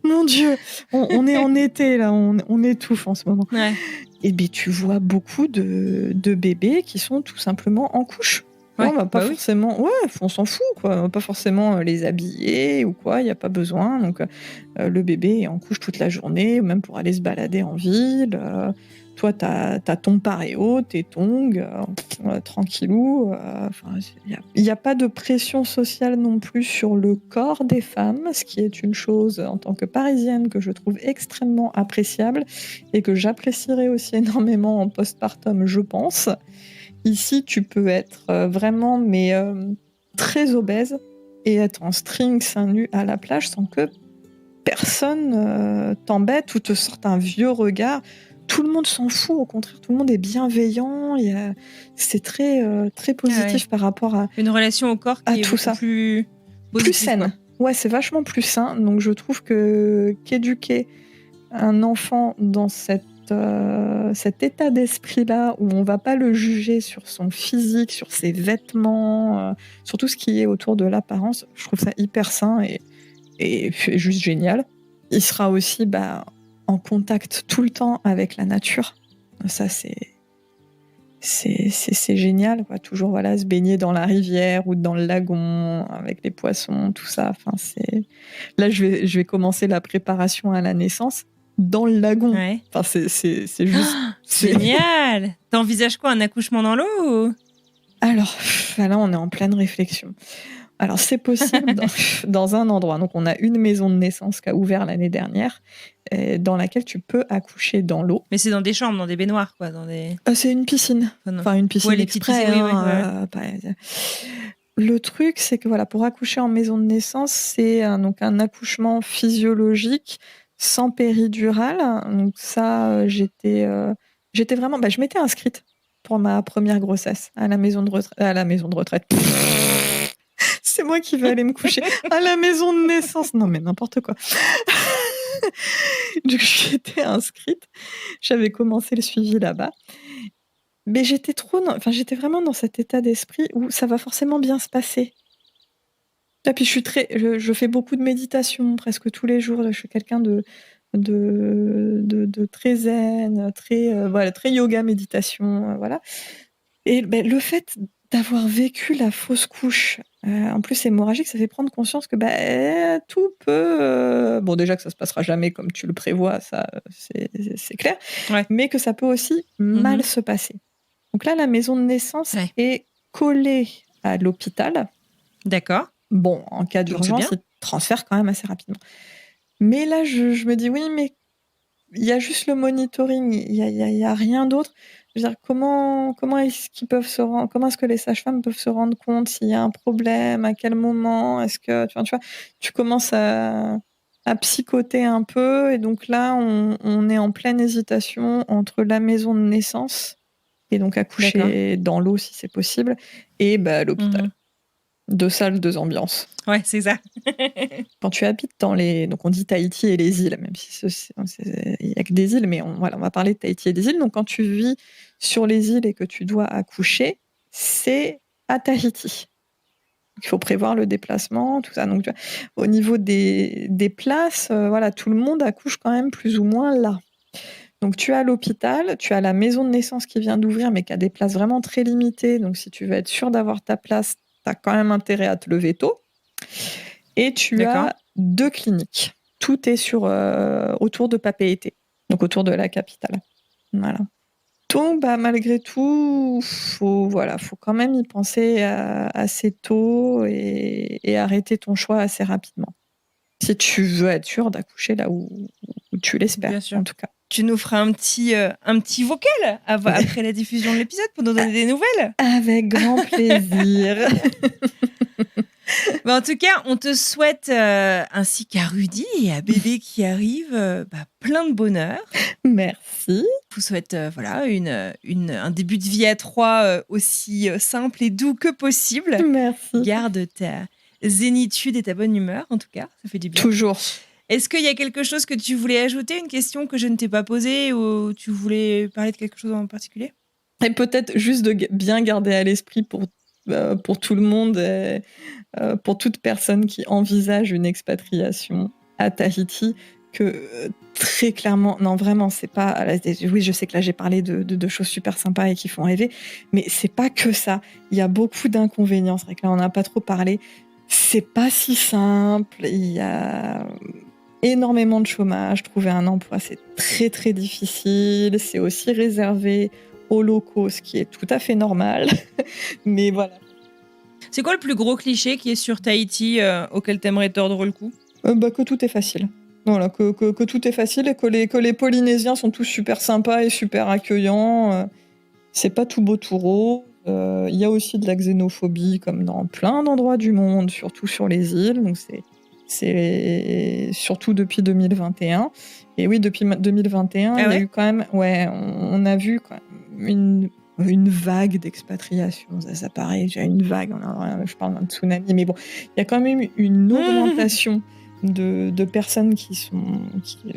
Mon Dieu, on est en été là, on étouffe en ce moment. Ouais. Et tu vois beaucoup de bébés qui sont tout simplement en couche. Ouais, on va pas forcément... Ouais, on s'en fout, quoi. On va pas forcément les habiller ou quoi, il n'y a pas besoin. Donc, le bébé est en couche toute la journée, même pour aller se balader en ville. Toi, t'as ton paréo, tes tongs, tranquillou. Il n'y a pas de pression sociale non plus sur le corps des femmes, ce qui est une chose, en tant que Parisienne, que je trouve extrêmement appréciable et que j'apprécierais aussi énormément en postpartum, je pense. Ici, tu peux être vraiment très obèse et être en string seins nus à la plage sans que personne t'embête ou te sorte un vieux regard. Tout le monde s'en fout, au contraire, tout le monde est bienveillant. C'est très positif par rapport Une relation au corps à qui est tout beaucoup ça. plus Plus positive, saine. quoi. Ouais, c'est vachement plus sain. Donc je trouve qu'éduquer un enfant dans cet état d'esprit-là, où on va pas le juger sur son physique, sur ses vêtements, sur tout ce qui est autour de l'apparence, je trouve ça hyper sain et juste génial. Il sera aussi en contact tout le temps avec la nature. Ça, c'est génial, quoi. Toujours se baigner dans la rivière ou dans le lagon avec les poissons, tout ça. Enfin, là, je vais commencer la préparation à la naissance dans le lagon. Ouais. Enfin, c'est juste génial. T'envisages quoi, un accouchement dans l'eau ou... Alors, là, on est en pleine réflexion. Alors, c'est possible dans un endroit. Donc, on a une maison de naissance qui a ouvert l'année dernière, dans laquelle tu peux accoucher dans l'eau. Mais c'est dans des chambres, dans des baignoires, quoi, dans des... C'est une piscine. Enfin, une piscine exprès. Le truc, c'est que pour accoucher en maison de naissance, c'est donc un accouchement physiologique sans péridurale. Donc ça, j'étais vraiment... je m'étais inscrite pour ma première grossesse à la maison de retraite. C'est moi qui vais aller me coucher à la maison de naissance. Non, mais n'importe quoi. Donc, j'étais inscrite. J'avais commencé le suivi là-bas. Mais j'étais vraiment dans cet état d'esprit où ça va forcément bien se passer. Et puis, je fais beaucoup de méditation presque tous les jours. Je suis quelqu'un de très zen, très yoga, méditation, voilà. Et le fait d'avoir vécu la fausse couche, en plus hémorragique, ça fait prendre conscience que tout peut... bon, déjà que ça se passera jamais comme tu le prévois, ça c'est clair, mais que ça peut aussi mal se passer. Donc là, la maison de naissance est collée à l'hôpital. D'accord. Bon, en cas d'urgence, il transfère quand même assez rapidement. Mais là, je me dis, oui, mais il y a juste le monitoring, il y a rien d'autre. Je veux dire, comment est-ce que les sages-femmes peuvent se rendre compte s'il y a un problème, à quel moment, est-ce que tu commences à psychoter un peu, et donc là on est en pleine hésitation entre la maison de naissance et donc accoucher dans l'eau si c'est possible, et l'hôpital. 2 salles, 2 ambiances. Ouais, c'est ça. Quand tu habites donc on dit Tahiti et les îles, même si il n'y a que des îles, mais on va parler de Tahiti et des îles. Donc quand tu vis sur les îles et que tu dois accoucher, c'est à Tahiti. Il faut prévoir le déplacement, tout ça. Donc au niveau des places, tout le monde accouche quand même plus ou moins là. Donc tu as l'hôpital, tu as la maison de naissance qui vient d'ouvrir, mais qui a des places vraiment très limitées. Donc si tu veux être sûr d'avoir ta place, tu as quand même intérêt à te lever tôt. Et tu as 2 cliniques. Tout est autour de Papeete, donc autour de la capitale. Voilà. Donc, malgré tout, faut quand même y penser assez tôt et arrêter ton choix assez rapidement. Si tu veux être sûr d'accoucher là où tu l'espères, en tout cas. Tu nous feras un petit vocal après la diffusion de l'épisode pour nous donner des nouvelles. Avec grand plaisir. En tout cas, on te souhaite, ainsi qu'à Rudy et à bébé qui arrive, plein de bonheur. Merci. Je vous souhaite un début de vie à 3 aussi simple et doux que possible. Merci. Garde ta zénitude et ta bonne humeur, en tout cas. Ça fait du bien. Toujours. Est-ce qu'il y a quelque chose que tu voulais ajouter, une question que je ne t'ai pas posée, ou tu voulais parler de quelque chose en particulier ? Et peut-être juste de bien garder à l'esprit pour tout le monde, pour toute personne qui envisage une expatriation à Tahiti, que très clairement, non vraiment, c'est pas... Oui, je sais que là j'ai parlé de choses super sympas et qui font rêver, mais c'est pas que ça. Il y a beaucoup d'inconvénients, c'est vrai que là on n'a pas trop parlé. C'est pas si simple, il y a énormément de chômage, trouver un emploi c'est très très difficile, c'est aussi réservé aux locaux, ce qui est tout à fait normal. Mais voilà. C'est quoi le plus gros cliché qui est sur Tahiti auquel t'aimerais tordre le cou ? Que tout est facile. Voilà, que tout est facile et que les Polynésiens sont tous super sympas et super accueillants. C'est pas tout beau tout rose. Il y a aussi de la xénophobie, comme dans plein d'endroits du monde, surtout sur les îles. Donc c'est surtout depuis 2021. Et oui, depuis 2021, il y a eu quand même... Ouais, on a vu quand même une vague d'expatriation. Ça paraît déjà une vague. Je parle d'un tsunami. Mais bon, il y a quand même une augmentation de personnes qui sont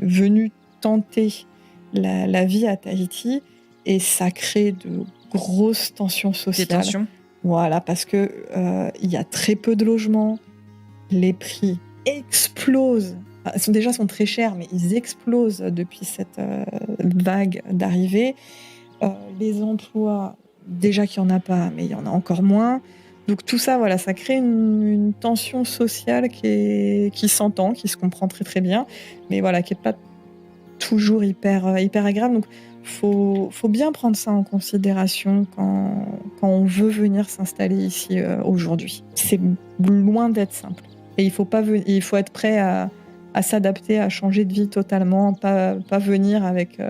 venues tenter la vie à Tahiti. Et ça crée de grosses tensions sociales. Des tensions. Voilà, parce que il y a très peu de logements. Les prix explosent. Enfin, déjà sont très chers, mais ils explosent depuis cette vague d'arrivée. Les emplois, déjà qu'il n'y en a pas, mais il y en a encore moins. Donc tout ça, voilà, ça crée une tension sociale qui s'entend, qui se comprend très très bien, mais voilà, qui n'est pas toujours hyper agréable. Donc faut bien prendre ça en considération quand on veut venir s'installer ici aujourd'hui. C'est loin d'être simple. Et il faut être prêt à s'adapter, à changer de vie totalement, pas venir avec,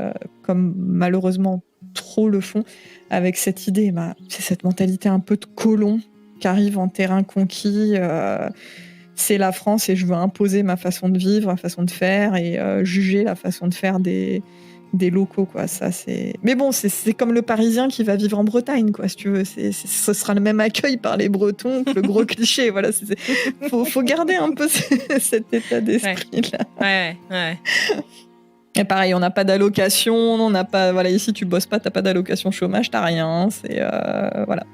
comme malheureusement trop le font, avec cette idée, c'est cette mentalité un peu de colon qui arrive en terrain conquis. C'est la France et je veux imposer ma façon de vivre, ma façon de faire et juger la façon de faire des locaux, quoi. Ça, c'est... Mais bon, c'est comme le Parisien qui va vivre en Bretagne, quoi, si tu veux. Ce sera le même accueil par les Bretons que le gros cliché. Voilà, faut garder un peu cet état d'esprit-là. Ouais. Et pareil, on n'a pas d'allocation, on n'a pas... Voilà, ici, tu bosses pas, t'as pas d'allocation chômage, t'as rien. C'est... Voilà.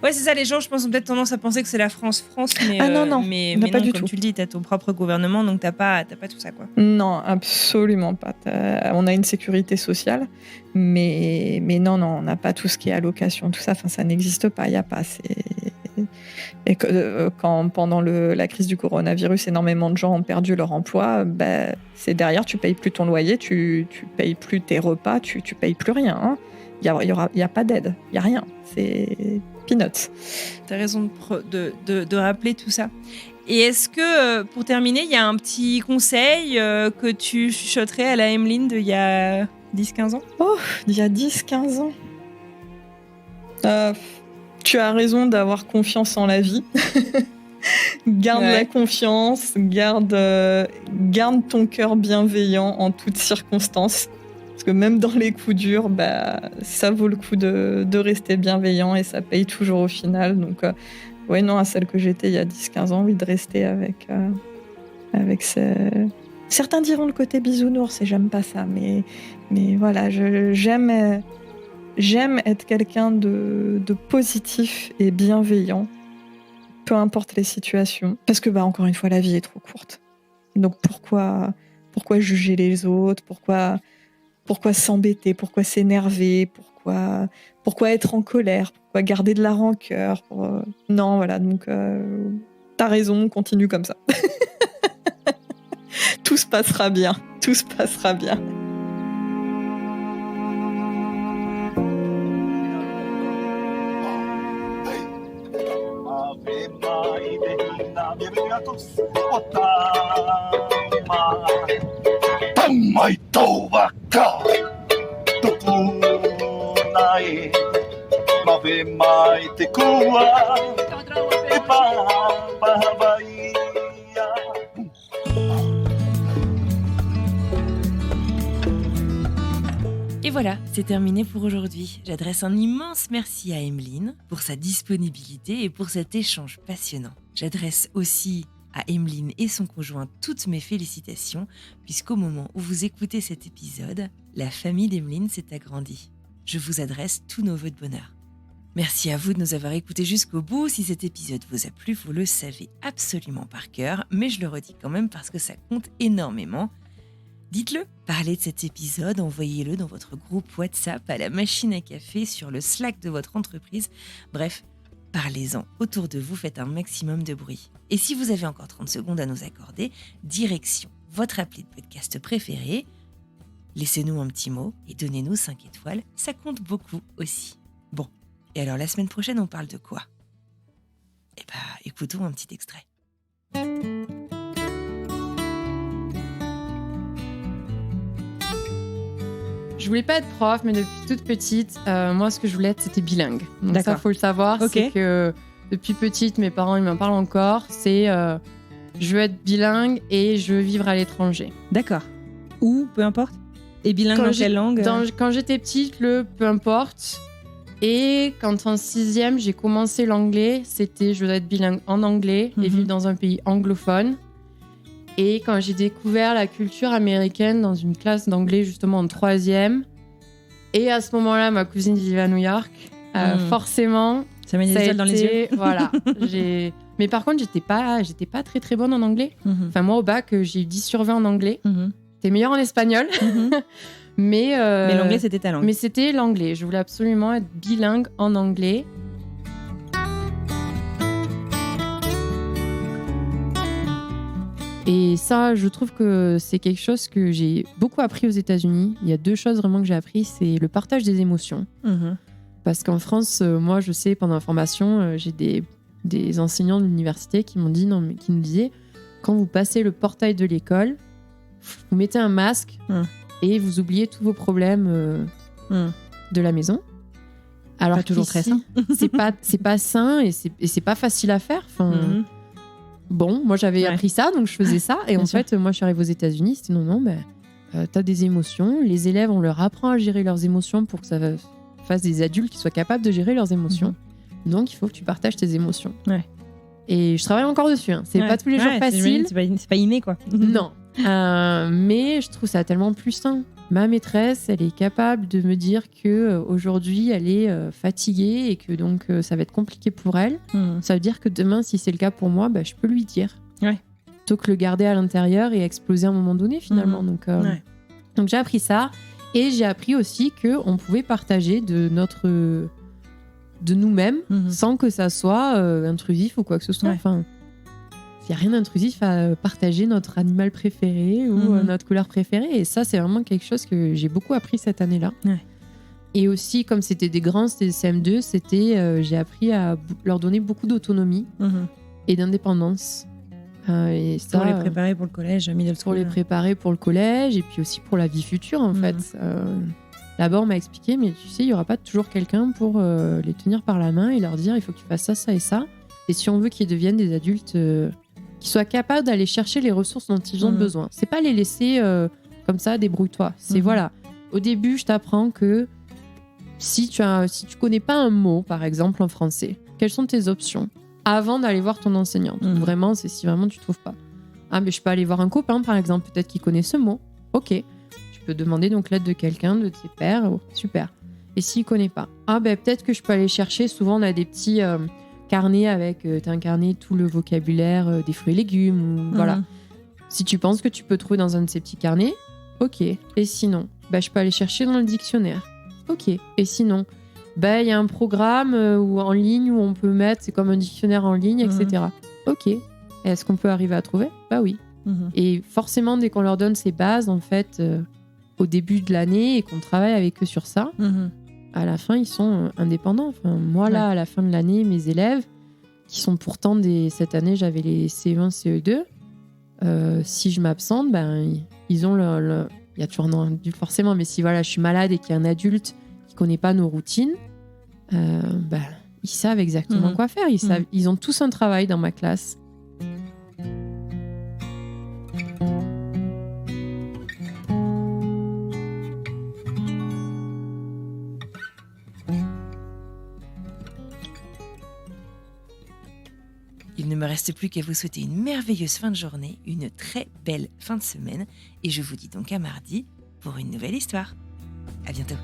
Ouais, c'est ça, les gens, je pense, ont peut-être tendance à penser que c'est la France, mais non, mais pas non, du comme tout. tu le dis, t'as ton propre gouvernement, donc t'as pas tout ça, quoi. Non, absolument pas. On a une sécurité sociale, mais non, on n'a pas tout ce qui est allocation, tout ça. Enfin, ça n'existe pas. Il y a pas. Et quand pendant la crise du coronavirus, énormément de gens ont perdu leur emploi, c'est derrière, tu payes plus ton loyer, tu payes plus tes repas, tu payes plus rien. Hein. Il y a pas d'aide, il y a rien. C'est peanuts. T'as raison de rappeler tout ça. Et est-ce que, pour terminer, il y a un petit conseil que tu chuchoterais à la Emeline d'il y a 10-15 ans ? Oh, il y a 10-15 ans. Tu as raison d'avoir confiance en la vie. Garde la confiance, garde ton cœur bienveillant en toutes circonstances. Parce que même dans les coups durs, ça vaut le coup de rester bienveillant et ça paye toujours au final. Donc, à celle que j'étais il y a 10-15 ans, de rester avec Certains diront le côté bisounours et j'aime pas ça, mais voilà, j'aime être quelqu'un de positif et bienveillant, peu importe les situations. Parce que, encore une fois, la vie est trop courte. Donc pourquoi juger les autres ? Pourquoi s'embêter ? Pourquoi s'énerver ? Pourquoi être en colère ? Pourquoi garder de la rancœur ? Non, voilà, donc t'as raison, continue comme ça. Tout se passera bien, tout se passera bien. Et voilà, c'est terminé pour aujourd'hui. J'adresse un immense merci à Emeline pour sa disponibilité et pour cet échange passionnant. J'adresse aussi à Emeline et son conjoint toutes mes félicitations, puisqu'au moment où vous écoutez cet épisode, la famille d'Emeline s'est agrandie. Je vous adresse tous nos vœux de bonheur. Merci à vous de nous avoir écoutés jusqu'au bout. Si cet épisode vous a plu, vous le savez absolument par cœur, mais je le redis quand même parce que ça compte énormément. Dites-le, parlez de cet épisode, envoyez-le dans votre groupe WhatsApp, à la machine à café, sur le Slack de votre entreprise. Bref, parlez-en autour de vous, faites un maximum de bruit. Et si vous avez encore 30 secondes à nous accorder, direction votre appli de podcast préféré. Laissez-nous un petit mot et donnez-nous 5 étoiles, ça compte beaucoup aussi. Bon, et alors la semaine prochaine, on parle de quoi ? Écoutons un petit extrait. je voulais pas être prof, mais depuis toute petite, moi, ce que je voulais être, c'était bilingue. Donc D'accord. ça, faut le savoir. Ok. C'est que depuis petite, mes parents, ils m'en parlent encore. C'est je veux être bilingue et je veux vivre à l'étranger. D'accord. Ou, peu importe. Et bilingue Quand dans j'ai- quelle langue Quand j'étais petite, le peu importe. Et quand en 6e, j'ai commencé l'anglais, c'était je veux être bilingue en anglais et Mhm. vivre dans un pays anglophone. Et quand j'ai découvert la culture américaine dans une classe d'anglais justement en 3e, et à ce moment-là, ma cousine vivait à New York, forcément, Ça met des ça a étoiles dans les yeux. été- Voilà. Mais par contre, j'étais pas très très bonne en anglais. Mhm. Enfin, moi, au bac, j'ai eu 10 sur 20 en anglais. Mhm. T'es meilleure en espagnol. Mhm. Mais l'anglais, c'était ta langue. mais c'était l'anglais. Je voulais absolument être bilingue en anglais. Et ça, je trouve que c'est quelque chose que j'ai beaucoup appris aux États-Unis. Il y a 2 choses vraiment que j'ai appris, c'est le partage des émotions. Mhm. Parce qu'en France, moi, je sais, pendant la formation, j'ai des enseignants de l'université qui m'ont dit, non, mais qui nous disaient, quand vous passez le portail de l'école, vous mettez un masque et vous oubliez tous vos problèmes de la maison. Alors Pas toujours très sain. c'est pas sain et c'est pas facile à faire. Enfin, Mhm. bon, moi j'avais Ouais. appris ça, donc je faisais ça. Et Bien en sûr. fait, moi je suis arrivée aux États-Unis, c'était non, t'as des émotions. Les élèves, on leur apprend à gérer leurs émotions pour que ça fasse des adultes qui soient capables de gérer leurs émotions. Donc il faut que tu partages tes émotions. Ouais. Et je travaille encore dessus. Hein. C'est Ouais. pas tous les jours Ouais, facile. C'est pas inné, quoi. Non. Mais je trouve ça tellement plus sain. Ma maîtresse, elle est capable de me dire que aujourd'hui elle est fatiguée et que donc ça va être compliqué pour elle. Mhm. Ça veut dire que demain, si c'est le cas pour moi, je peux lui dire. Ouais. Plutôt que le garder à l'intérieur et exploser à un moment donné finalement. Mhm. Donc, donc j'ai appris ça et j'ai appris aussi que on pouvait partager de nous-mêmes Mhm. sans que ça soit intrusif ou quoi que ce soit. Ouais. Enfin, il n'y a rien d'intrusif à partager notre animal préféré ou Mhm. notre couleur préférée. Et ça, c'est vraiment quelque chose que j'ai beaucoup appris cette année-là. Ouais. Et aussi, comme c'était des grands, c'était des CM2, j'ai appris à leur donner beaucoup d'autonomie Mhm. et d'indépendance. Et ça, Pour les préparer pour le collège, middle pour school. les préparer pour le collège et puis aussi pour la vie future, en Mhm. fait. Là-bas, on m'a expliqué, mais tu sais, il n'y aura pas toujours quelqu'un pour les tenir par la main et leur dire il faut que tu fasses ça, ça et ça. Et si on veut qu'ils deviennent des adultes qui soient capables d'aller chercher les ressources dont ils ont Mhm. besoin. C'est pas les laisser comme ça, débrouille-toi. C'est Mhm. voilà. Au début, je t'apprends que si tu connais pas un mot, par exemple en français, quelles sont tes options avant d'aller voir ton enseignante? Mhm. Vraiment, c'est si vraiment tu trouves pas. Ah, mais je peux aller voir un copain, par exemple, peut-être qu'il connaît ce mot. Ok. Tu peux demander donc l'aide de quelqu'un, de tes pairs. Oh, super. Et s'il connaît pas? Ah, peut-être que je peux aller chercher. Souvent, on a des petits carnets avec, t'as un carnet, tout le vocabulaire des fruits et légumes. Ou, voilà. Mhm. Si tu penses que tu peux trouver dans un de ces petits carnets, ok. Et sinon, je peux aller chercher dans le dictionnaire. Ok. Et sinon, il y a un programme ou en ligne où on peut mettre, c'est comme un dictionnaire en ligne, etc. Ok. Est-ce qu'on peut arriver à trouver? Bah oui. Mhm. Et forcément, dès qu'on leur donne ces bases, en fait, au début de l'année et qu'on travaille avec eux sur ça, Mhm. à la fin, ils sont indépendants. Enfin, moi, là, Ouais. à la fin de l'année, mes élèves, qui sont pourtant cette année, j'avais les CE1, CE2, si je m'absente, ils ont il y a toujours un adulte forcément, mais si voilà, je suis malade et qu'il y a un adulte qui connaît pas nos routines, ils savent exactement Mhm. quoi faire. Ils ont tous un travail dans ma classe. Il ne me reste plus qu'à vous souhaiter une merveilleuse fin de journée, une très belle fin de semaine, et je vous dis donc à mardi pour une nouvelle histoire. À bientôt.